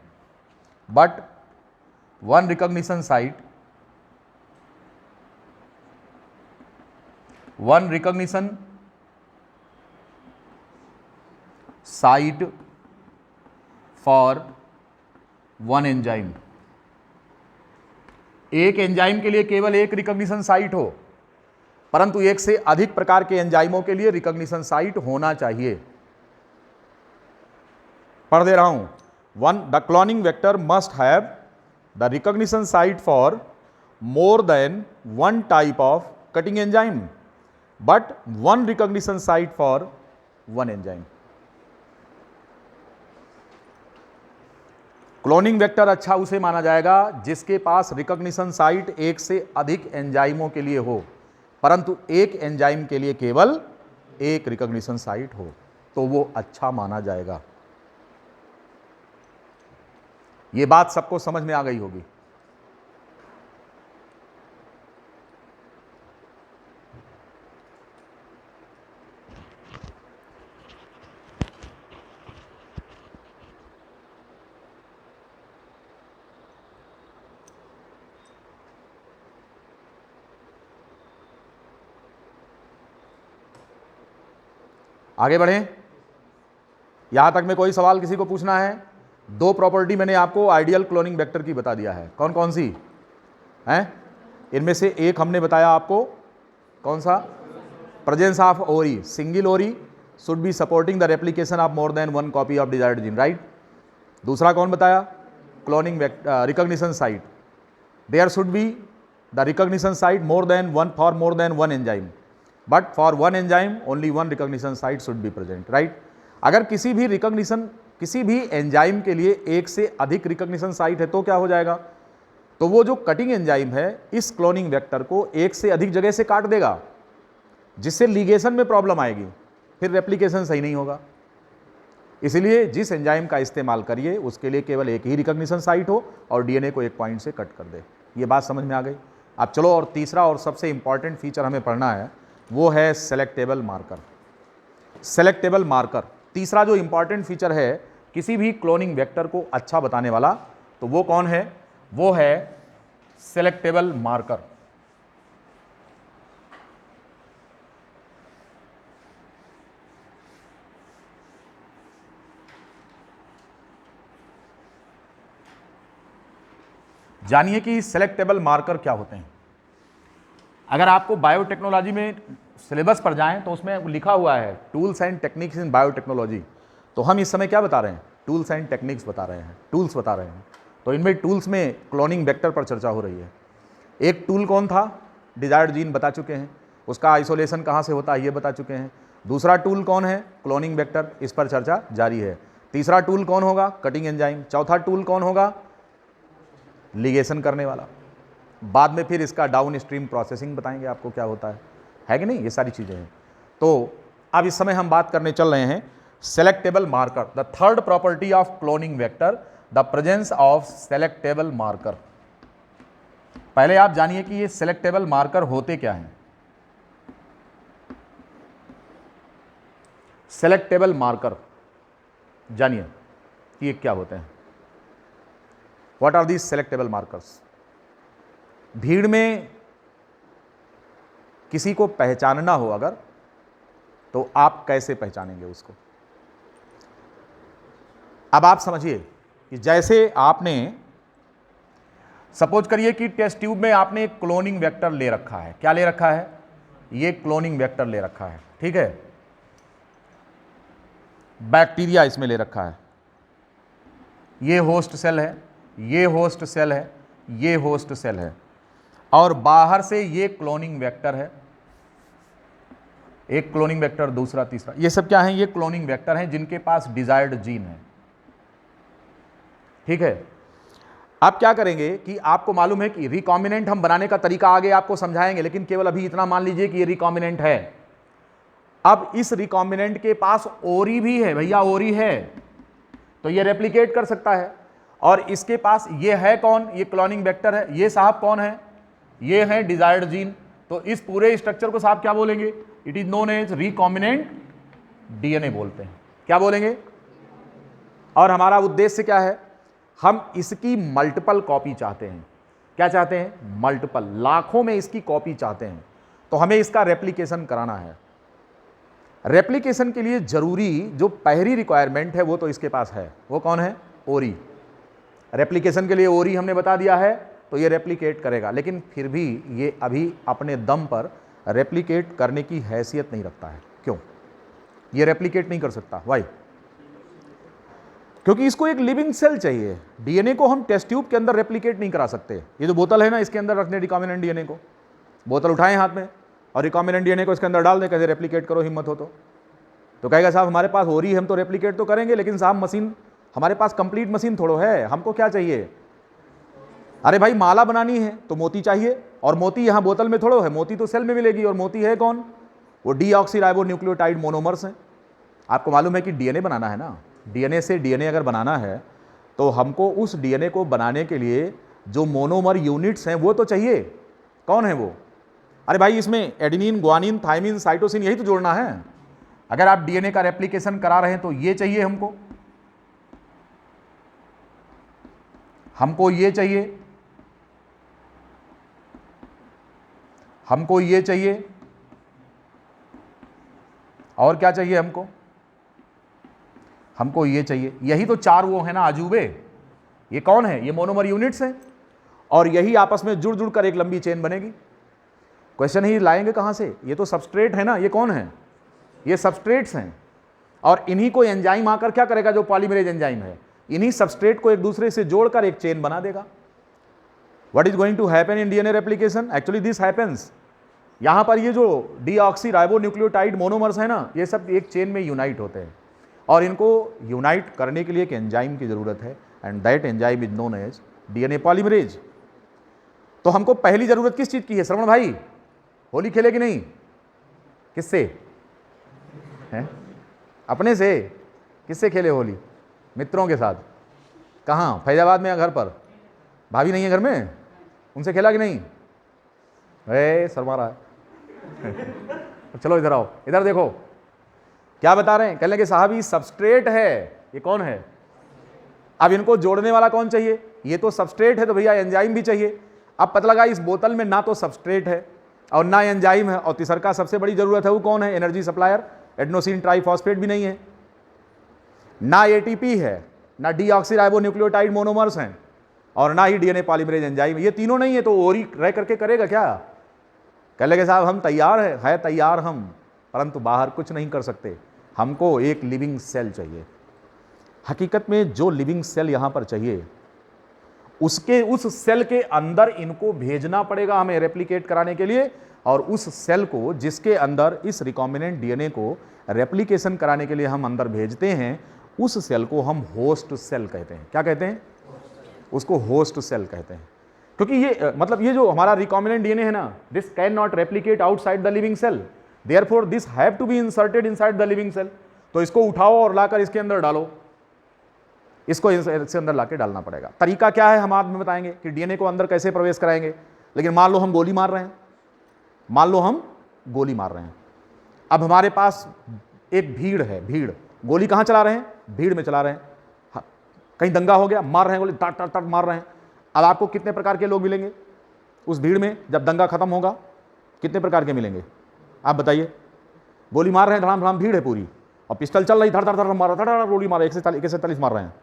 but one recognition site one recognition site for one enzyme. एक एंजाइम के लिए केवल एक रिकॉग्निशन साइट हो, परंतु एक से अधिक प्रकार के एंजाइमों के लिए रिकॉग्निशन साइट होना चाहिए। पढ़ दे रहा हूं। One, the cloning vector must have the recognition site for more than one type of cutting enzyme, but one recognition site for one enzyme. Cloning vector अच्छा उसे माना जाएगा जिसके पास रिकॉग्निशन साइट एक से अधिक एंजाइमों के लिए हो, परंतु एक एंजाइम के लिए केवल एक रिकॉग्निशन साइट हो, तो वो अच्छा माना जाएगा। ये बात सबको समझ में आ गई होगी। आगे बढ़ें। यहां तक में कोई सवाल किसी को पूछना है? दो प्रॉपर्टी मैंने आपको आइडियल क्लोनिंग वेक्टर की बता दिया है। कौन कौन सी हैं? इनमें से एक हमने बताया आपको, कौन सा? Presence of ori, single ori should be supporting the replication of more than one copy of desired gene, right. दूसरा कौन बताया? Cloning recognition site, there should be the recognition site more than one for more than one enzyme, but for one enzyme only one recognition site should be present, right. अगर किसी भी एंजाइम के लिए एक से अधिक रिकॉग्निशन साइट है तो क्या हो जाएगा? तो वो जो कटिंग एंजाइम है इस क्लोनिंग वेक्टर को एक से अधिक जगह से काट देगा, जिससे लिगेशन में प्रॉब्लम आएगी, फिर रेप्लिकेशन सही नहीं होगा। इसलिए जिस एंजाइम का इस्तेमाल करिए उसके लिए केवल एक ही रिकॉग्निशन साइट हो और डीएनए को एक पॉइंट से कट कर दे। ये बात समझ में आ गई। अब चलो, और तीसरा और सबसे इंपॉर्टेंट फीचर हमें पढ़ना है, वो है सेलेक्टेबल मार्कर। सेलेक्टेबल मार्कर तीसरा जो इंपॉर्टेंट फीचर है किसी भी क्लोनिंग वेक्टर को अच्छा बताने वाला, तो वो कौन है? वो है सेलेक्टेबल मार्कर। जानिए कि सेलेक्टेबल मार्कर क्या होते हैं। अगर आपको बायोटेक्नोलॉजी में सिलेबस पर जाएं तो उसमें लिखा हुआ है tools and techniques in biotechnology, तो हम इस समय क्या बता रहे हैं? टूल्स एंड टेक्निक्स बता रहे हैं, टूल्स बता रहे हैं। तो इनमें टूल्स में क्लोनिंग वेक्टर पर चर्चा हो रही है। एक टूल कौन था? डिजायर्ड जीन बता चुके हैं, उसका आइसोलेशन कहाँ से होता है ये बता चुके हैं। दूसरा टूल कौन है? क्लोनिंग वेक्टर, इस पर चर्चा जारी है। तीसरा टूल कौन होगा? Cutting enzyme. चौथा टूल कौन होगा? लिगेशन करने वाला। बाद में फिर इसका डाउन स्ट्रीम प्रोसेसिंग बताएंगे आपको क्या होता है कि नहीं, ये सारी चीज़ें हैं। तो अब इस समय हम बात करने चल रहे हैं selectable marker. The third property of cloning vector, the presence of selectable marker. पहले आप जानिए कि ये सेलेक्टेबल मार्कर होते क्या हैं। सेलेक्टेबल मार्कर जानिए कि ये क्या होते हैं। What are these selectable markers? भीड़ में किसी को पहचानना हो अगर, तो आप कैसे पहचानेंगे उसको? अब आप समझिए कि जैसे आपने सपोज करिए कि टेस्ट ट्यूब में आपने एक क्लोनिंग वेक्टर ले रखा है। क्या ले रखा है? ये क्लोनिंग वेक्टर ले रखा है, ठीक है। बैक्टीरिया इसमें ले रखा है, ये होस्ट सेल है, ये होस्ट सेल है, ये होस्ट सेल है, और बाहर से ये क्लोनिंग वेक्टर है। एक क्लोनिंग वेक्टर, दूसरा, तीसरा, ये सब क्या है? ये क्लोनिंग वेक्टर हैं जिनके पास डिजायर्ड जीन है, ठीक है। अब क्या करेंगे कि आपको मालूम है कि रिकॉम्बिनेंट हम बनाने का तरीका आगे आपको समझाएंगे, लेकिन केवल अभी इतना मान लीजिए कि ये रिकॉम्बिनेंट है। अब इस रिकॉम्बिनेंट के पास ओरी भी है, भैया ओरी है, तो ये रेप्लिकेट कर सकता है। और इसके पास ये है कौन? ये क्लोनिंग वेक्टर है। ये साहब कौन है? ये है डिजायर्ड जीन। तो इस पूरे स्ट्रक्चर को साहब क्या बोलेंगे? It is known as recombinant DNA बोलते हैं। क्या बोलेंगे? और हमारा उद्देश्य क्या है? हम इसकी मल्टीपल कॉपी चाहते हैं। क्या चाहते हैं? मल्टीपल, लाखों में इसकी कॉपी चाहते हैं। तो हमें इसका रेप्लिकेशन कराना है। रेप्लिकेशन के लिए जरूरी जो पहली रिक्वायरमेंट है वो तो इसके पास है, वो कौन है? ओरी। रेप्लिकेशन के लिए ओरी हमने बता दिया है, तो ये रेप्लिकेट करेगा, लेकिन फिर भी ये अभी अपने दम पर रेप्लिकेट करने की हैसियत नहीं रखता है। क्यों? ये रेप्लिकेट नहीं कर सकता। वाई? क्योंकि इसको एक लिविंग सेल चाहिए। डीएनए को हम टेस्ट ट्यूब के अंदर रेप्लिकेट नहीं करा सकते। ये जो बोतल है ना, इसके अंदर रखने रिकॉम्बिनेंट डीएनए को, बोतल उठाएं हाथ में और रिकॉम्बिनेंट डीएनए को इसके अंदर डाल दें, कहते रेप्लिकेट करो, हिम्मत हो तो कहेगा साहब हमारे पास हो रही है, हम तो रेप्लिकेट तो करेंगे, लेकिन साहब मशीन हमारे पास कंप्लीट मशीन थोड़ो है, हमको क्या चाहिए? अरे भाई माला बनानी है तो मोती चाहिए, और मोती यहाँ बोतल में थोड़ो है, मोती तो सेल में मिलेगी, और मोती है कौन? वो डीऑक्सीराइबोन्यूक्लियोटाइड मोनोमर्स हैं। आपको मालूम है कि डीएनए बनाना है ना, डीएनए से डीएनए अगर बनाना है तो हमको उस डीएनए को बनाने के लिए जो मोनोमर यूनिट्स हैं वो तो चाहिए। कौन है वो? अरे भाई इसमें एडेनिन, ग्वानिन, थाइमिन, साइटोसिन यही तो जोड़ना है। अगर आप डीएनए का रेप्लिकेशन करा रहे हैं तो ये चाहिए हमको, ये चाहिए, हमको ये चाहिए, और क्या चाहिए हमको ये चाहिए। यही तो चार वो है ना अजूबे। ये कौन है? ये मोनोमर यूनिट्स हैं, और यही आपस में जुड़ जुड़ कर एक लंबी चेन बनेगी। क्वेश्चन ही लाएंगे कहां से? ये तो सबस्ट्रेट है ना, ये कौन है? ये सबस्ट्रेट्स हैं, और इन्हीं को एंजाइम आकर क्या करेगा? जो पॉलीमरेज एंजाइम है, इन्हीं सबस्ट्रेट को एक दूसरे से जोड़कर एक चेन बना देगा। What is going to happen in DNA replication? Actually this happens. यहां पर ये जो डीऑक्सीराइबोन्यूक्लियोटाइड मोनोमर्स है ना, ये सब एक चेन में यूनाइट होते हैं, और इनको यूनाइट करने के लिए एक एंजाइम की जरूरत है, and that enzyme is known as DNA polymerase. तो हमको पहली जरूरत किस चीज की है? श्रवण भाई, होली खेले कि नहीं? किससे हैं? अपने से? किससे खेले होली? मित्रों के साथ। कहाँ? फैजाबाद में या घर पर? भाभी नहीं है घर में? उनसे खेला कि नहीं? शर्मा रहा है। चलो इधर आओ, इधर देखो क्या बता रहे हैं। कह लेंगे साहब ये सबस्ट्रेट है, ये कौन है? अब इनको जोड़ने वाला कौन चाहिए? ये तो सबस्ट्रेट है, तो भैया एंजाइम भी चाहिए। अब पता लगा इस बोतल में ना तो सबस्ट्रेट है और ना एंजाइम है, और तीसर का सबसे बड़ी जरूरत है वो कौन है? Energy supplier. एडेनोसिन ट्राइफॉस्फेट भी नहीं है, ना एटीपी है, ना डीऑक्सीराइबोन्यूक्लियोटाइड मोनोमर्स हैं, और ना ही डीएनए पॉलीमरेज एंजाइम। ये तीनों नहीं है, तो ओरी रह करके करेगा क्या? कह लेंगे साहब हम तैयार है तैयार हम, परंतु बाहर कुछ नहीं कर सकते। हमको एक लिविंग सेल चाहिए। हकीकत में जो लिविंग सेल यहां पर चाहिए, उसके उस सेल के अंदर इनको भेजना पड़ेगा हमें रेप्लिकेट कराने के लिए, और उस सेल को जिसके अंदर इस रिकॉम्बिनेंट डीएनए को रेप्लिकेशन कराने के लिए हम अंदर भेजते हैं, उस सेल को हम होस्ट सेल कहते हैं। क्या कहते हैं? उसको होस्ट सेल कहते हैं। क्योंकि ये मतलब ये जो हमारा रिकॉम्बिनेंट डीएनए है ना, this can not replicate outside the living cell, therefore this have to be inserted inside the living cell. तो इसको उठाओ और लाकर इसके अंदर डालो, इसको इसके अंदर लाके डालना पड़ेगा। तरीका क्या है हम आप में बताएंगे कि डीएनए को अंदर कैसे प्रवेश कराएंगे। लेकिन मान लो हम गोली मार रहे हैं, अब हमारे पास एक भीड़ है, भीड़। गोली कहां चला रहे हैं? भीड़ में चला रहे हैं। कहीं दंगा हो गया, मार रहे हैं गोली, तट तट तट मार रहे हैं। अब आपको कितने प्रकार के लोग मिलेंगे उस भीड़ में? जब दंगा खत्म होगा कितने प्रकार के मिलेंगे आप बताइए? गोली मार रहे हैं, धड़ाम धड़ाम भीड़ है पूरी, और पिस्टल चल रही, धड़ धड़ धड़ मार रहा, गोली मार रहे, 147 मार रहे हैं।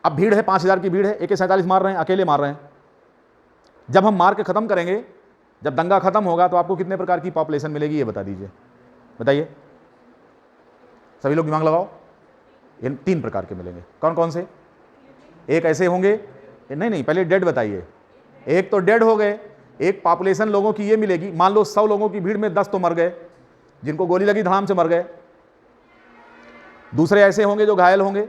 अब भीड़ है, 5000 की भीड़ है, 147 मार रहे हैं, अकेले मार रहे हैं। जब हम मार के खत्म करेंगे, जब दंगा खत्म होगा, तो आपको कितने प्रकार की पॉपुलेशन मिलेगी ये बता दीजिए, बताइए सभी लोग दिमाग लगाओ। इन 3 प्रकार के मिलेंगे। कौन कौन से? एक ऐसे होंगे, नहीं पहले डेड बताइए। एक तो डेड हो गए, एक पॉपुलेशन लोगों की ये मिलेगी, मान लो 100 लोगों की भीड़ में 10 तो मर गए, जिनको गोली लगी धड़ाम से मर गए। दूसरे ऐसे होंगे जो घायल होंगे,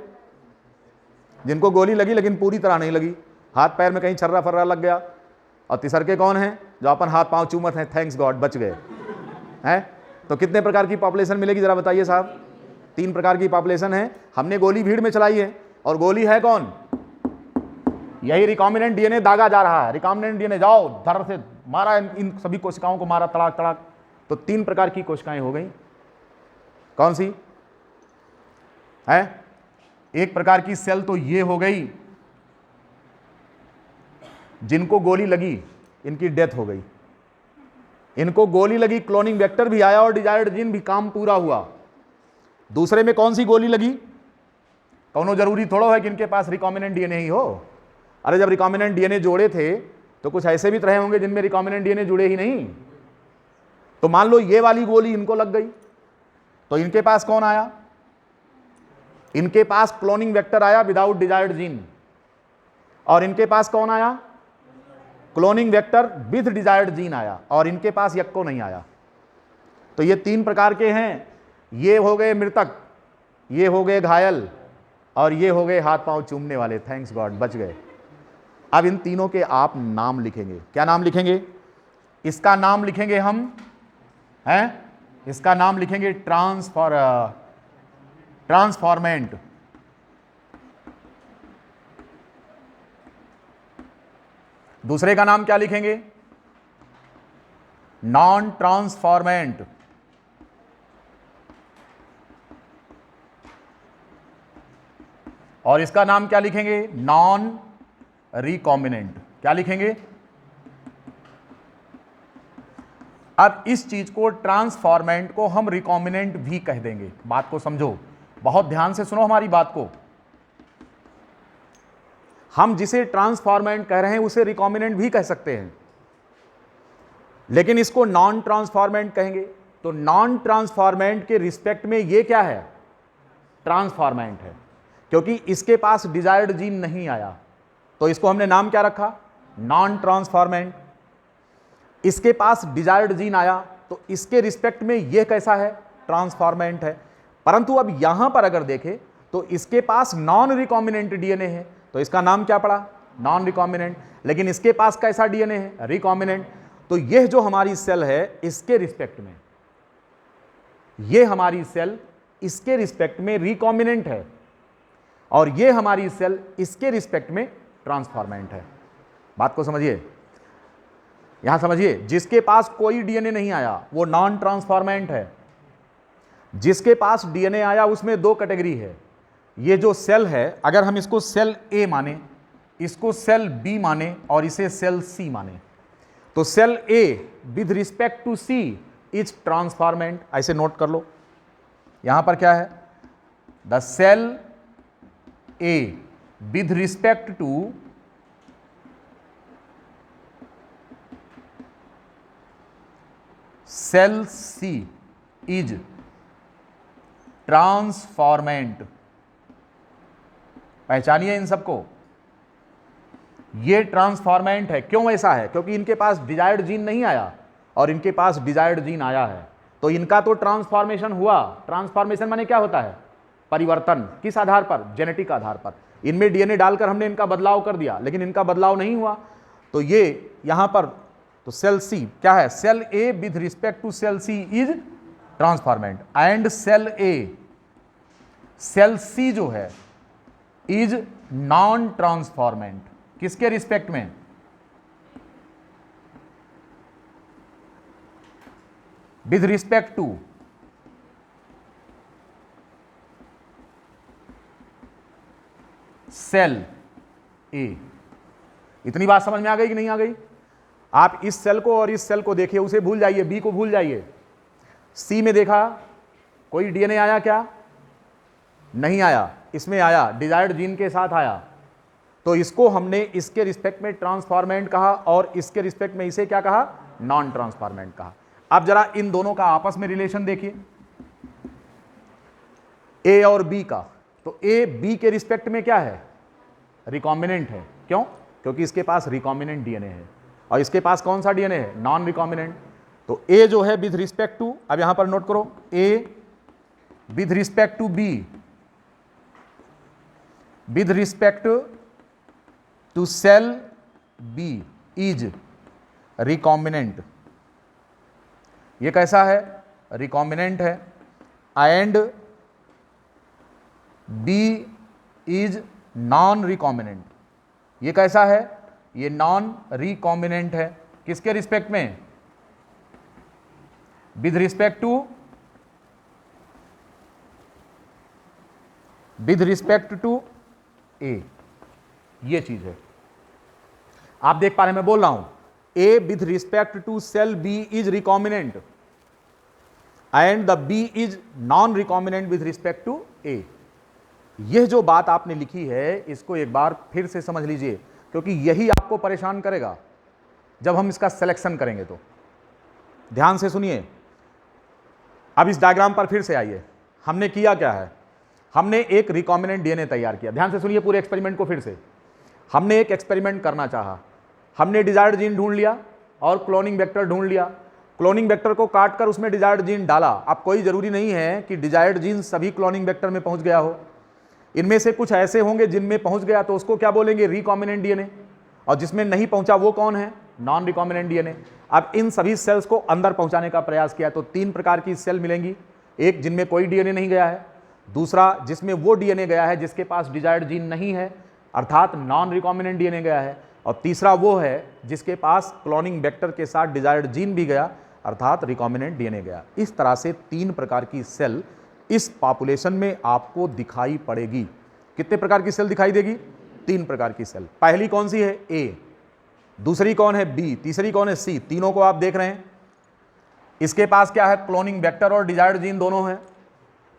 जिनको गोली लगी लेकिन पूरी तरह नहीं लगी, हाथ पैर में कहीं छर्रा फर्रा लग गया। और तीसर के कौन हैं? जो अपन हाथ पांव चूमत हैं, थैंक्स गॉड बच गए हैं। तो कितने प्रकार की पॉपुलेशन मिलेगी जरा बताइए साहब? 3 प्रकार की पॉपुलेशन है। हमने गोली भीड़ में चलाई है, और गोली है कौन? यही रिकॉम्बिनेंट डीएनए दागा जा रहा है। रिकॉम्बिनेंट डीएनए जाओ, धर से मारा, इन सभी कोशिकाओं को मारा, तड़ाक तड़ाक। तो 3 प्रकार की कोशिकाएं हो गई। कौन सी है? एक प्रकार की सेल तो ये हो गई जिनको गोली लगी, इनकी डेथ हो गई। इनको गोली लगी, क्लोनिंग वेक्टर भी आया और डिजायर्ड जीन भी, काम पूरा हुआ। दूसरे में कौन सी गोली लगी? कौनो जरूरी थोड़ा है कि इनके पास रिकॉम्बिनेंट डीएनए ही हो। अरे जब रिकॉम्बिनेंट डीएनए जोड़े थे तो कुछ ऐसे भी रहे होंगे जिनमें रिकॉम्बिनेंट डीएनए जुड़े ही नहीं। तो मान लो ये वाली गोली इनको लग गई, तो इनके पास कौन आया? इनके पास क्लोनिंग वेक्टर आया विदाउट डिजायर्ड जीन, और इनके पास कौन आया? Cloning vector with desired gene आया, और इनके पास यक्को नहीं आया। तो ये 3 प्रकार के हैं। ये हो गए मृतक, ये हो गए घायल, और ये हो गए हाथ पांव चूमने वाले। थैंक्स गॉड, बच गए। अब इन तीनों के आप नाम लिखेंगे। क्या नाम लिखेंगे? इसका नाम लिखेंगे हम हैं, इसका नाम लिखेंगे ट्रांसफॉर्मेंट। दूसरे का नाम क्या लिखेंगे? Non transformant. और इसका नाम क्या लिखेंगे? Non recombinant. क्या लिखेंगे? अब इस चीज को, ट्रांसफॉर्मेंट को, हम रिकॉम्बिनेंट भी कह देंगे। बात को समझो, बहुत ध्यान से सुनो हमारी बात को। हम जिसे ट्रांसफॉर्मेंट कह रहे हैं उसे रिकॉम्बिनेंट भी कह सकते हैं, लेकिन इसको नॉन ट्रांसफॉर्मेंट कहेंगे। तो नॉन ट्रांसफॉर्मेंट के रिस्पेक्ट में ये क्या है? ट्रांसफॉर्मेंट है, क्योंकि इसके पास डिजायर्ड जीन नहीं आया, तो इसको हमने नाम क्या रखा? Non transformant. इसके पास डिजायर्ड जीन आया, तो इसके रिस्पेक्ट में यह कैसा है? ट्रांसफॉर्मेंट है। परंतु अब यहां पर अगर देखें तो इसके पास नॉन रिकॉम्बिनेंट डीएनए है, तो इसका नाम क्या पड़ा? Non recombinant. लेकिन इसके पास कैसा डीएनए है? रिकॉम्बिनेंट। तो यह जो हमारी सेल है, इसके रिस्पेक्ट में, यह हमारी सेल इसके रिस्पेक्ट में रिकॉम्बिनेंट है, और यह हमारी सेल इसके रिस्पेक्ट में ट्रांसफॉर्मेंट है। बात को समझिए, यहां समझिए। जिसके पास कोई डीएनए नहीं आया वो नॉन ट्रांसफॉर्मेंट है। जिसके पास डीएनए आया उसमें 2 कैटेगरी है। ये जो सेल है, अगर हम इसको सेल ए माने, इसको सेल बी माने, और इसे सेल सी माने, तो cell A with respect to C is transformant. ऐसे नोट कर लो। यहां पर क्या है? The cell A with respect to cell C is transformant. पहचानिए इन सबको, ये ट्रांसफॉर्मेंट है। क्यों ऐसा है? क्योंकि इनके पास डिजायर्ड जीन नहीं आया और इनके पास डिजायर्ड जीन आया है, तो इनका तो ट्रांसफॉर्मेशन हुआ। ट्रांसफॉर्मेशन माने क्या होता है? परिवर्तन। किस आधार पर? जेनेटिक आधार पर। इनमें डीएनए डालकर हमने इनका बदलाव कर दिया, लेकिन इनका बदलाव नहीं हुआ, तो ये यहां पर, तो सेल सी क्या है? Cell A with respect to cell C is transformant, and cell A, cell C जो है इज नॉन ट्रांसफॉर्मेंट। किसके रिस्पेक्ट में? With respect to cell A. इतनी बात समझ में आ गई कि नहीं आ गई? आप इस सेल को और इस सेल को देखिए, उसे भूल जाइए, बी को भूल जाइए। सी में देखा कोई डीएनए आया क्या? नहीं आया। इसमें आया, डिजायर्ड जीन के साथ आया, तो इसको हमने इसके रिस्पेक्ट में ट्रांसफॉर्मेंट कहा, और इसके रिस्पेक्ट में इसे क्या कहा? नॉन ट्रांसफॉर्मेंट कहा। अब जरा इन दोनों का आपस में रिलेशन देखिए, ए और बी का। तो ए बी के रिस्पेक्ट में क्या है? रिकॉम्बिनेंट है। क्यों? क्योंकि इसके पास रिकॉम्बिनेंट डीएनए है, और इसके पास कौन सा डीएनए है? Non recombinant. तो ए जो है विद रिस्पेक्ट टू, अब यहां पर नोट करो, A with respect to B, with respect to cell B is recombinant. ये कैसा है? रिकॉम्बिनेंट है। And B is non recombinant. ये कैसा है? ये नॉन रिकॉम्बिनेंट है। किसके रिस्पेक्ट में? विद रिस्पेक्ट टू ए। ये चीज है। आप देख पा रहे हैं मैं बोल रहा हूं, A with respect to cell B is recombinant and the B is non-recombinant with respect to A। यह जो बात आपने लिखी है इसको एक बार फिर से समझ लीजिए, क्योंकि यही आपको परेशान करेगा जब हम इसका सिलेक्शन करेंगे। तो ध्यान से सुनिए, अब इस डायग्राम पर फिर से आइए। हमने किया क्या है, हमने एक रिकॉम्बिनेंट डीएनए तैयार किया। ध्यान से सुनिए पूरे एक्सपेरिमेंट को फिर से। हमने एक एक्सपेरिमेंट करना चाहा, हमने डिजायर्ड जीन ढूंढ लिया और क्लोनिंग वेक्टर ढूंढ लिया। क्लोनिंग वेक्टर को काटकर उसमें डिजायर्ड जीन डाला। अब कोई जरूरी नहीं है कि डिजायर्ड जीन सभी क्लोनिंग वेक्टर में पहुंच गया हो, इनमें से कुछ ऐसे होंगे जिनमें पहुंच गया तो उसको क्या बोलेंगे, रिकॉम्बिनेंट डीएनए, और जिसमें नहीं पहुंचा वो कौन है, नॉन रिकॉम्बिनेंट डीएनए। अब इन सभी सेल्स को अंदर पहुंचाने का प्रयास किया तो 3 प्रकार की सेल मिलेंगी। एक जिनमें कोई डीएनए नहीं गया है, दूसरा जिसमें वो डीएनए गया है जिसके पास डिजायर्ड जीन नहीं है अर्थात नॉन रिकॉम्बिनेंट डीएनए गया है, और तीसरा वो है जिसके पास क्लोनिंग वेक्टर के साथ डिजायर्ड जीन भी गया अर्थात रिकॉम्बिनेंट डीएनए गया। इस तरह से 3 प्रकार की सेल इस पॉपुलेशन में आपको दिखाई पड़ेगी। कितने प्रकार की सेल दिखाई देगी, 3 प्रकार की सेल। पहली कौन सी है, ए, दूसरी कौन है, बी, तीसरी कौन है, सी। तीनों को आप देख रहे हैं। इसके पास क्या है, क्लोनिंग वेक्टर और डिजायर्ड जीन दोनों हैं।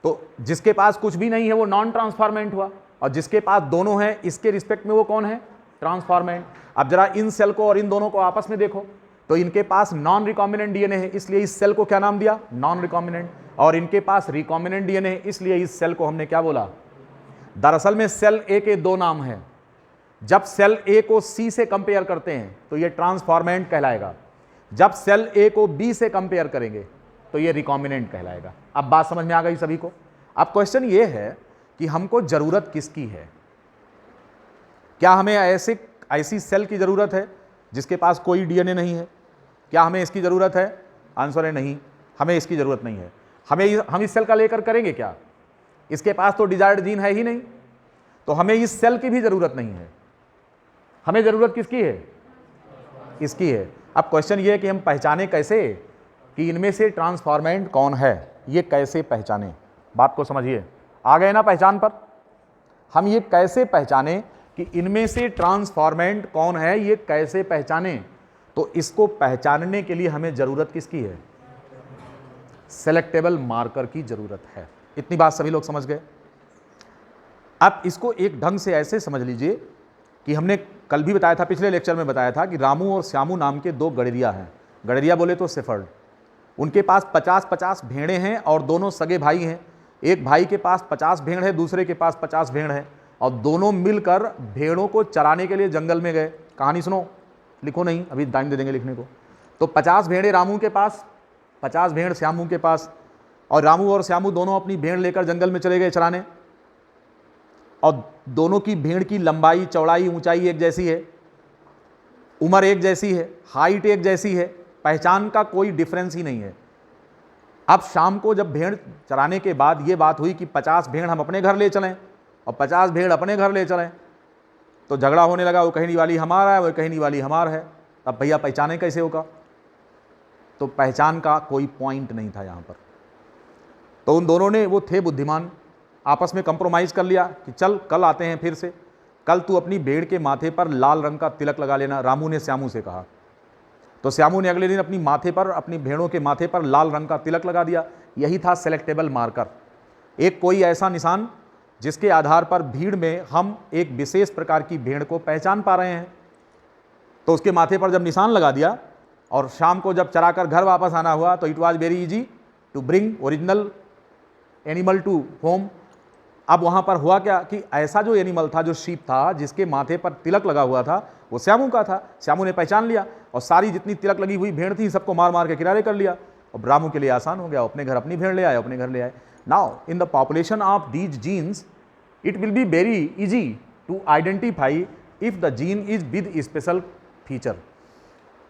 तो जिसके पास कुछ भी नहीं है वो नॉन ट्रांसफॉर्मेंट हुआ, और जिसके पास दोनों हैं इसके रिस्पेक्ट में वो कौन है, ट्रांसफॉर्मेंट। अब जरा इन सेल को और इन दोनों को आपस में देखो तो इनके पास नॉन रिकॉम्बिनेंट डीएनए है, इसलिए इस सेल को क्या नाम दिया, नॉन रिकॉम्बिनेंट, और इनके पास रिकॉम्बिनेंट डीएनए है, इसलिए इस सेल को हमने क्या बोला। दरअसल में सेल ए के 2 नाम हैं। जब सेल ए को सी से कंपेयर करते हैं तो ये ट्रांसफॉर्मेंट कहलाएगा, जब सेल ए को बी से कंपेयर करेंगे तो ये रिकॉम्बिनेंट कहलाएगा। अब बात समझ में आ गई सभी को। अब क्वेश्चन ये है कि हमको जरूरत किसकी है, क्या हमें ऐसी सेल की जरूरत है जिसके पास कोई डीएनए नहीं है, क्या हमें इसकी जरूरत है, आंसर है नहीं, हमें इसकी जरूरत नहीं है। हम इस सेल का लेकर करेंगे क्या, इसके पास तो डिजायर्ड जीन है ही नहीं, तो हमें इस सेल की भी जरूरत नहीं है। हमें जरूरत किसकी है, इसकी है। अब क्वेश्चन ये है कि हम पहचाने कैसे कि इनमें से ट्रांसफॉर्मेंट कौन है, ये कैसे पहचाने, बात को समझिए। आ गए ना पहचान पर। हम ये कैसे पहचाने कि इनमें से ट्रांसफॉर्मेंट कौन है, ये कैसे पहचाने, तो इसको पहचानने के लिए हमें जरूरत किसकी है, सेलेक्टेबल मार्कर की जरूरत है। इतनी बात सभी लोग समझ गए। अब इसको एक ढंग से ऐसे समझ लीजिए कि हमने कल भी बताया था, पिछले लेक्चर में बताया था कि रामू और श्यामू नाम के 2 गडरिया हैं। गडरिया बोले तो शेफर्ड। उनके पास 50-50 भेड़ें हैं और दोनों सगे भाई हैं। एक भाई के पास 50 भेड़ है, दूसरे के पास 50 भेड़ है, और दोनों मिलकर भेड़ों को चराने के लिए जंगल में गए। कहानी सुनो, लिखो नहीं, अभी टाइम दे देंगे लिखने को। तो 50 भेड़ें रामू के पास, 50 भेड़ श्यामू के पास, और रामू और श्यामू दोनों अपनी भेड़ लेकर जंगल में चले गए चराने। और दोनों की भेड़ की लंबाई, चौड़ाई, ऊंचाई एक जैसी है, उम्र एक जैसी है, हाइट एक जैसी है, पहचान का कोई डिफरेंस ही नहीं है। अब शाम को जब भेड़ चराने के बाद ये बात हुई कि 50 भेड़ हम अपने घर ले चलें और 50 भेड़ अपने घर ले चलें, तो झगड़ा होने लगा। वो कहने वाली हमारा है, वो कहने वाली हमार है। अब भैया पहचाने कैसे होगा, तो पहचान का कोई पॉइंट नहीं था यहाँ पर। तो उन दोनों ने, वो थे बुद्धिमान, आपस में कंप्रोमाइज़ कर लिया कि चल कल आते हैं फिर से, कल तू अपनी भेड़ के माथे पर लाल रंग का तिलक लगा लेना, रामू ने श्यामू से कहा। तो श्यामू ने अगले दिन अपनी माथे पर, अपनी भेड़ों के माथे पर लाल रंग का तिलक लगा दिया। यही था सेलेक्टेबल मार्कर, एक कोई ऐसा निशान जिसके आधार पर भीड़ में हम एक विशेष प्रकार की भेड़ को पहचान पा रहे हैं। तो उसके माथे पर जब निशान लगा दिया और शाम को जब चराकर घर वापस आना हुआ तो it was very easy to bring original animal to home. अब वहाँ पर हुआ क्या कि ऐसा जो एनिमल था, जो शीप था, जिसके माथे पर तिलक लगा हुआ था, वो श्यामू का था। श्यामू ने पहचान लिया और सारी जितनी तिलक लगी हुई भेड़ थी सबको मार मार के किनारे कर लिया। और रामू के लिए आसान हो गया, अपने घर अपनी भेड़ ले आए, अपने घर ले आए। Now in the population of these genes it will be very easy to identify if the gene is with special feature.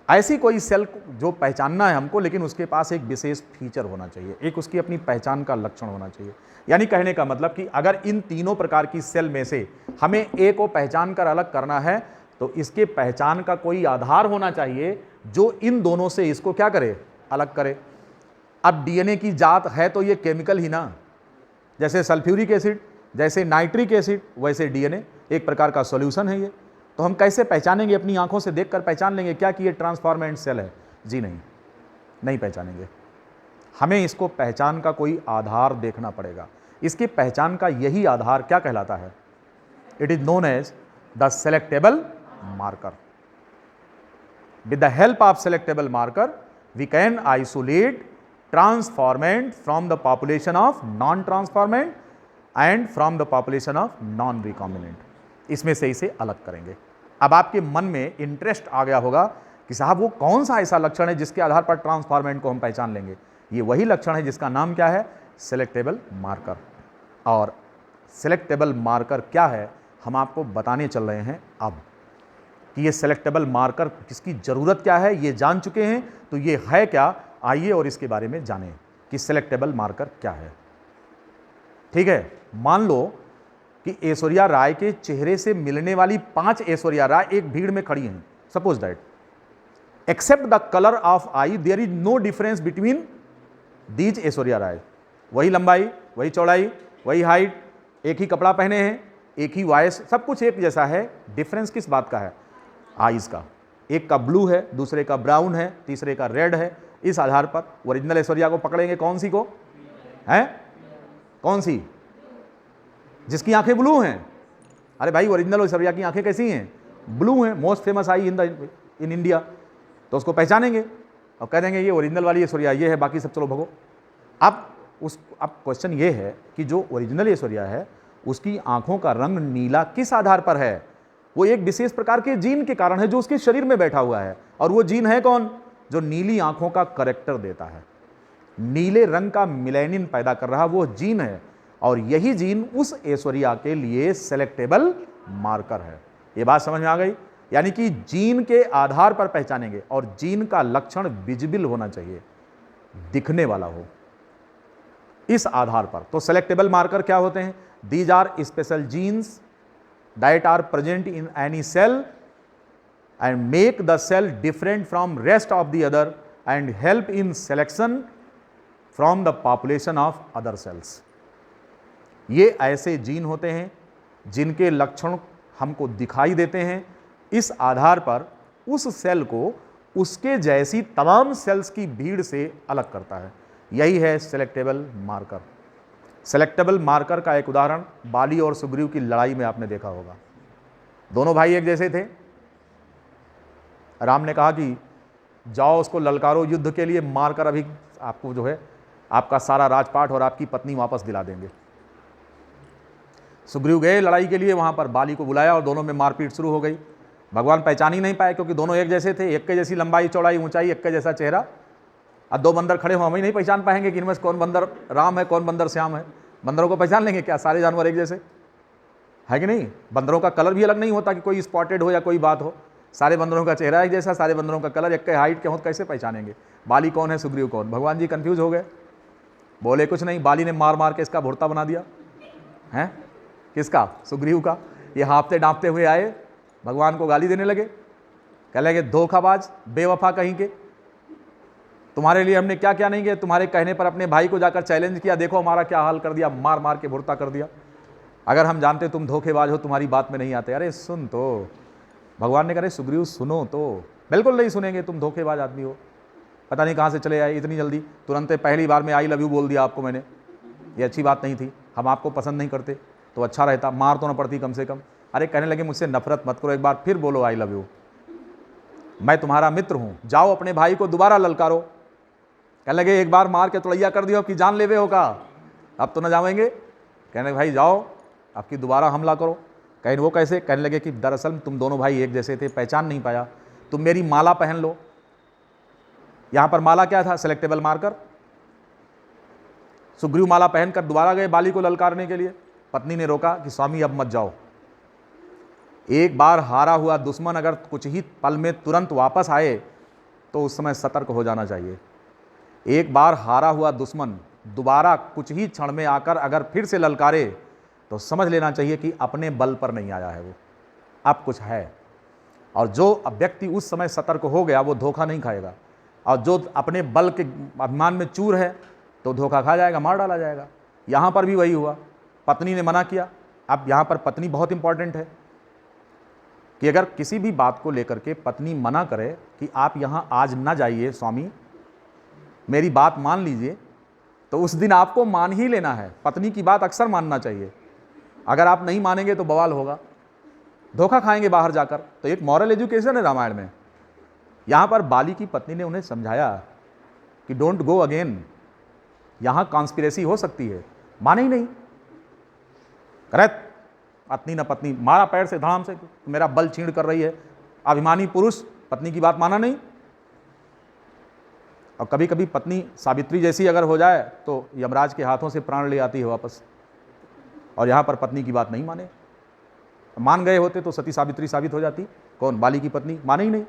ऐसी कोई सेल जो पहचानना है हमको, लेकिन उसके पास एक विशेष फीचर होना चाहिए, एक उसकी अपनी पहचान का लक्षण होना चाहिए। यानी कहने का मतलब कि अगर इन तीनों प्रकार की सेल में से हमें ए को पहचान कर अलग करना है तो इसके पहचान का कोई आधार होना चाहिए जो इन दोनों से इसको क्या करे, अलग करे। अब डीएनए की जात है तो ये केमिकल ही ना, जैसे सल्फ्यूरिक एसिड, जैसे नाइट्रिक एसिड, वैसे डीएनए एक प्रकार का सॉल्यूशन है ये। तो हम कैसे पहचानेंगे? अपनी आंखों से देखकर पहचान लेंगे क्या कि ये ट्रांसफॉर्मेंट सेल है? जी नहीं, नहीं पहचानेंगे। हमें इसको पहचान का कोई आधार देखना पड़ेगा। इसकी पहचान का यही आधार क्या कहलाता है? It is known as the selectable marker. With the help of selectable marker we can isolate transformant from the population of non transformant and from the population of non recombinant. इसमें से इसे अलग करेंगे। अब आपके मन में इंटरेस्ट आ गया होगा कि साहब वो कौन सा ऐसा लक्षण है जिसके आधार पर ट्रांसफॉर्मेंट को हम पहचान लेंगे? ये वही लक्षण है जिसका नाम क्या है? Selectable marker. और सेलेक्टेबल मार्कर क्या है हम आपको बताने चल रहे हैं अब, कि ये सेलेक्टेबल मार्कर किसकी ज़रूरत क्या है ये जान चुके हैं, तो ये है क्या? आइए और इसके बारे में जानें कि सेलेक्टेबल मार्कर क्या है। ठीक है, मान लो कि ऐश्वर्या राय के चेहरे से मिलने वाली 5 ऐश्वर्या राय एक भीड़ में खड़ी हैं। Suppose that except the colour of eye there is no difference between these Aishwarya Rai. वही लंबाई, वही चौड़ाई, वही हाइट, एक ही कपड़ा पहने हैं, एक ही वॉइस, सब कुछ एक जैसा है। डिफरेंस किस बात का है? आईज का। एक का ब्लू है, दूसरे का ब्राउन है, तीसरे का रेड है। इस आधार पर ओरिजिनल ऐश्वर्या को पकड़ेंगे। कौन सी को है? कौन सी? जिसकी आंखें ब्लू हैं। अरे भाई, ओरिजिनल ऐश्वर्या की आंखें कैसी हैं? ब्लू हैं। Most famous I in India. तो उसको पहचानेंगे और कह देंगे ये ओरिजिनल वाली ऐश्वर्या ये है, बाकी सब चलो भगो। अब क्वेश्चन ये है कि जो ओरिजिनल ऐश्वर्या है उसकी आंखों का रंग नीला किस आधार पर है? वो एक विशेष प्रकार के जीन के कारण है जो उसके शरीर में बैठा हुआ है। और वो जीन है कौन? जो नीली आंखों का करेक्टर देता है, नीले रंग का मिलेनिन पैदा कर रहा वो जीन है। और यही जीन उस ऐश्वर्या के लिए सेलेक्टेबल मार्कर है। ये बात समझ में आ गई? यानी कि जीन के आधार पर पहचानेंगे और जीन का लक्षण विजिबल होना चाहिए, दिखने वाला हो, इस आधार पर। तो सेलेक्टेबल मार्कर क्या होते हैं? These are special genes that are present in any cell and make the cell different from rest of the other and help in selection from the population of other cells. ये ऐसे जीन होते हैं जिनके लक्षण हमको दिखाई देते हैं। इस आधार पर उस सेल को उसके जैसी तमाम सेल्स की भीड़ से अलग करता है। यही है सेलेक्टेबल मार्कर। सेलेक्टेबल मार्कर का एक उदाहरण बाली और सुग्रीव की लड़ाई में आपने देखा होगा। दोनों भाई एक जैसे थे। राम ने कहा कि जाओ उसको ललकारो युद्ध के लिए, मारकर अभी आपको जो है आपका सारा राजपाट और आपकी पत्नी वापस दिला देंगे। सुग्रीव गए लड़ाई के लिए, वहां पर बाली को बुलाया और दोनों में मारपीट शुरू हो गई। भगवान पहचान ही नहीं पाए क्योंकि दोनों एक जैसे थे, एक के जैसी लंबाई चौड़ाई ऊंचाई, एक के जैसा चेहरा। अब 2 बंदर खड़े हो, हम ही नहीं पहचान पाएंगे कि इनमें से कौन बंदर राम है कौन बंदर श्याम है। बंदरों को पहचान लेंगे क्या? सारे जानवर एक जैसे है कि नहीं? बंदरों का कलर भी अलग नहीं होता कि कोई स्पॉटेड हो या कोई बात हो। सारे बंदरों का चेहरा एक जैसा, सारे बंदरों का कलर एक के हाइट के हो, कैसे पहचानेंगे बाली कौन है सुग्रीव कौन? भगवान जी कंफ्यूज हो गए, बोले कुछ नहीं। बाली ने मार मार के इसका भुर्ता बना दिया है। किसका? सुग्रीव का। ये हाँफते डांपते हुए आए, भगवान को गाली देने लगे, कह लगे धोखाबाज बेवफा कहीं के, तुम्हारे लिए हमने क्या क्या नहीं किया। तुम्हारे कहने पर अपने भाई को जाकर चैलेंज किया, देखो हमारा क्या हाल कर दिया, मार मार के भुर्ता कर दिया। अगर हम जानते तुम धोखेबाज हो, तुम्हारी बात में नहीं आते। अरे सुन तो, भगवान ने कहा सुग्रीव सुनो तो। बिल्कुल नहीं सुनेंगे, तुम धोखेबाज आदमी हो, पता नहीं कहाँ से चले आए इतनी जल्दी। तुरंत पहली बार में आई लव यू बोल दिया आपको मैंने, ये अच्छी बात नहीं थी। हम आपको पसंद नहीं करते तो अच्छा रहता, मार तो ना पड़ती कम से कम। अरे कहने लगे मुझसे नफरत मत करो, एक बार फिर बोलो आई लव यू, मैं तुम्हारा मित्र हूँ, जाओ अपने भाई को दोबारा ललकारो। कहने लगे एक बार मार के तुड़ैया कर दियो कि जान लेवे होगा, अब तो ना जाएंगे। कहने लगे भाई जाओ आपकी दोबारा हमला करो। कहीं वो कैसे? कहने लगे कि दरअसल तुम दोनों भाई एक जैसे थे, पहचान नहीं पाया, तुम मेरी माला पहन लो। यहां पर माला क्या था? Selectable marker. सुग्रीव माला पहनकर दोबारा गए बाली को ललकारने के लिए। पत्नी ने रोका कि स्वामी अब मत जाओ, एक बार हारा हुआ दुश्मन अगर कुछ ही पल में तुरंत वापस आए तो उस समय सतर्क हो जाना चाहिए। एक बार हारा हुआ दुश्मन दोबारा कुछ ही क्षण में आकर अगर फिर से ललकारे तो समझ लेना चाहिए कि अपने बल पर नहीं आया है, वो अब कुछ है। और जो व्यक्ति उस समय सतर्क हो गया वो धोखा नहीं खाएगा, और जो अपने बल के अभिमान में चूर है तो धोखा खा जाएगा, मार डाला जाएगा। यहाँ पर भी वही हुआ, पत्नी ने मना किया। अब यहाँ पर पत्नी बहुत इंपॉर्टेंट है। कि अगर किसी भी बात को लेकर के पत्नी मना करे कि आप यहाँ आज ना जाइए स्वामी, मेरी बात मान लीजिए, तो उस दिन आपको मान ही लेना है। पत्नी की बात अक्सर मानना चाहिए। अगर आप नहीं मानेंगे तो बवाल होगा, धोखा खाएंगे बाहर जाकर। तो एक मॉरल एजुकेशन है रामायण में। यहाँ पर बाली की पत्नी ने उन्हें समझाया कि डोंट गो अगेन, यहाँ कॉन्स्पिरेसी हो सकती है। माने ही नहीं, करेक्ट। पत्नी न पत्नी, मारा पैर से धाम से, मेरा बल छीण कर रही है। अभिमानी पुरुष पत्नी की बात माना नहीं। और कभी कभी पत्नी सावित्री जैसी अगर हो जाए तो यमराज के हाथों से प्राण ले आती है वापस। और यहाँ पर पत्नी की बात नहीं माने, मान गए होते तो सती सावित्री साबित हो जाती। कौन? बाली की पत्नी। माने ही नहीं,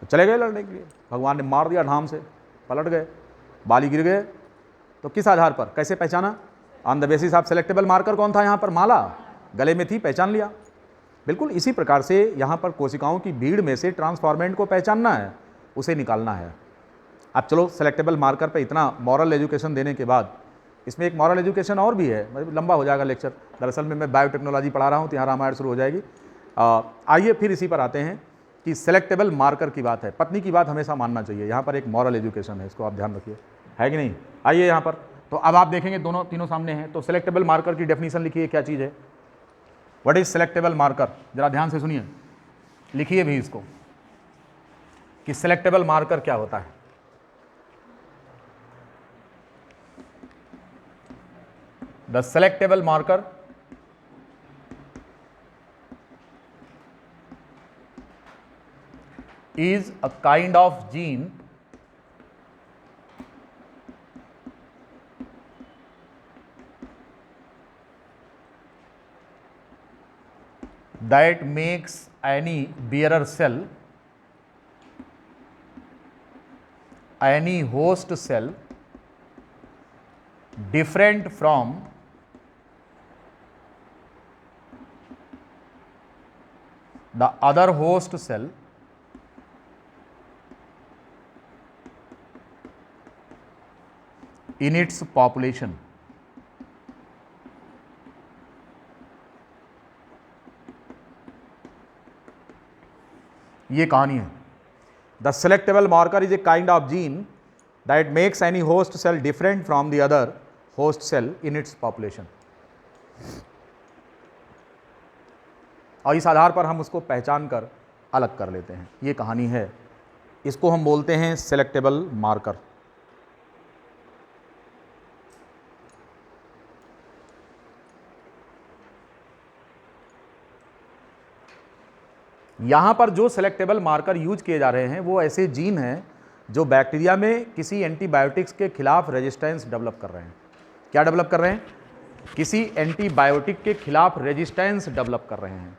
तो चले गए लड़ने के लिए। भगवान ने मार दिया ढाम से, पलट गए, बाली गिर गए। तो किस आधार पर, कैसे पहचाना? On the basis of selectable marker कौन था यहाँ पर? माला गले में थी, पहचान लिया। बिल्कुल इसी प्रकार से यहाँ पर कोशिकाओं की भीड़ में से ट्रांसफॉर्मेंट को पहचानना है, उसे निकालना है। अब चलो, सेलेक्टेबल मार्कर पे इतना मॉरल एजुकेशन देने के बाद इसमें एक मॉरल एजुकेशन और भी है, मतलब लंबा हो जाएगा लेक्चर। दरअसल में मैं बायोटेक्नोलॉजी पढ़ा रहा हूँ, तो यहाँ रामायण शुरू हो जाएगी। आइए फिर इसी पर आते हैं कि सेलेक्टेबल मार्कर की बात है, पत्नी की बात हमेशा मानना चाहिए। यहाँ पर एक मॉरल एजुकेशन है, इसको आप ध्यान रखिए, है कि नहीं? आइए यहाँ पर, तो अब आप देखेंगे दोनों तीनों सामने हैं। तो सेलेक्टेबल मार्कर की डेफिनेशन लिखिए, क्या चीज़ है? What is selectable marker? जरा ध्यान से सुनिए, लिखिए भी इसको कि सेलेक्टेबल मार्कर क्या होता है। The selectable marker is a kind of gene that makes any bearer cell, any host cell different from the other host cell in its population. ये कहानी है। The selectable marker is a kind of gene that makes any host cell different from the other host cell in its population. और इस आधार पर हम उसको पहचान कर अलग कर लेते हैं। ये कहानी है, इसको हम बोलते हैं सेलेक्टेबल मार्कर। यहाँ पर जो सेलेक्टेबल मार्कर यूज किए जा रहे हैं वो ऐसे जीन हैं जो बैक्टीरिया में किसी एंटीबायोटिक्स के खिलाफ रेजिस्टेंस डेवलप कर रहे हैं। क्या डेवलप कर रहे हैं? किसी एंटीबायोटिक के खिलाफ रेजिस्टेंस डेवलप कर रहे हैं।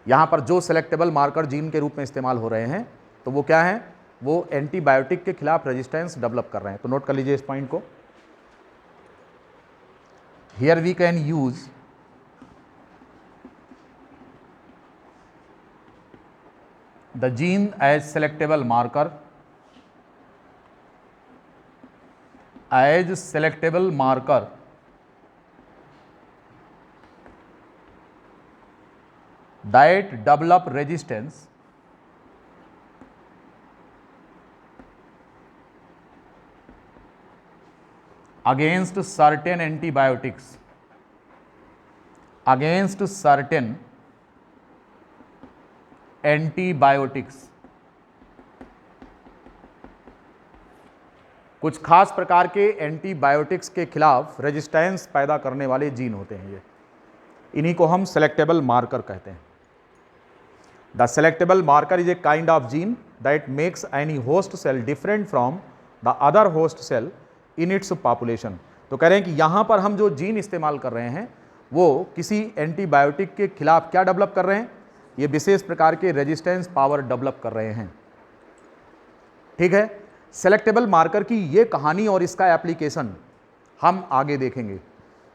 यहाँ पर जो सेलेक्टेबल मार्कर जीन के रूप में इस्तेमाल हो रहे हैं, तो वो क्या हैं? वो एंटीबायोटिक के खिलाफ रेजिस्टेंस डेवलप कर रहे हैं। तो नोट कर लीजिए इस पॉइंट को। Here we can use the gene as selectable marker, that develop resistance against certain antibiotics, कुछ खास प्रकार के एंटीबायोटिक्स के खिलाफ रेजिस्टेंस पैदा करने वाले जीन होते हैं ये। इन्हीं को हम सेलेक्टेबल मार्कर कहते हैं। The selectable marker is a kind of gene that makes any host cell different from the other host cell in its population. तो कह रहे हैं कि यहाँ पर हम जो जीन इस्तेमाल कर रहे हैं वो किसी एंटीबायोटिक के खिलाफ क्या डेवलप कर रहे हैं? ये विशेष प्रकार के रेजिस्टेंस पावर डेवलप कर रहे हैं। ठीक है, सेलेक्टेबल मार्कर की ये कहानी और इसका एप्लीकेशन हम आगे देखेंगे।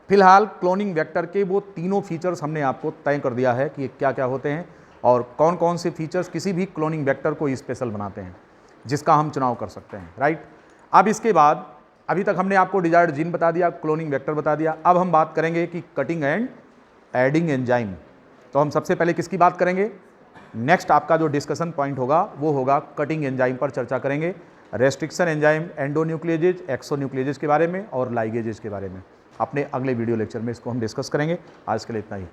फिलहाल क्लोनिंग वेक्टर के वो तीनों फीचर्स हमने आपको तय कर दिया है कि ये क्या क्या होते हैं और कौन कौन से फीचर्स किसी भी क्लोनिंग वेक्टर को स्पेशल बनाते हैं, जिसका हम चुनाव कर सकते हैं। राइट, अब इसके बाद अभी तक हमने आपको डिजायर्ड जीन बता दिया, क्लोनिंग वेक्टर बता दिया। अब हम बात करेंगे कि कटिंग एंड एडिंग एंजाइम। तो हम सबसे पहले किसकी बात करेंगे? नेक्स्ट आपका जो डिस्कशन पॉइंट होगा वो होगा कटिंग एंजाइम पर चर्चा करेंगे, रेस्ट्रिक्शन एंजाइम, एंडोन्यूक्लियोजेज, एक्सोन्यूक्लियोजेज के बारे में और लाइगेजेज के बारे में। अपने अगले वीडियो लेक्चर में इसको हम डिस्कस करेंगे। आज के लिए इतना ही।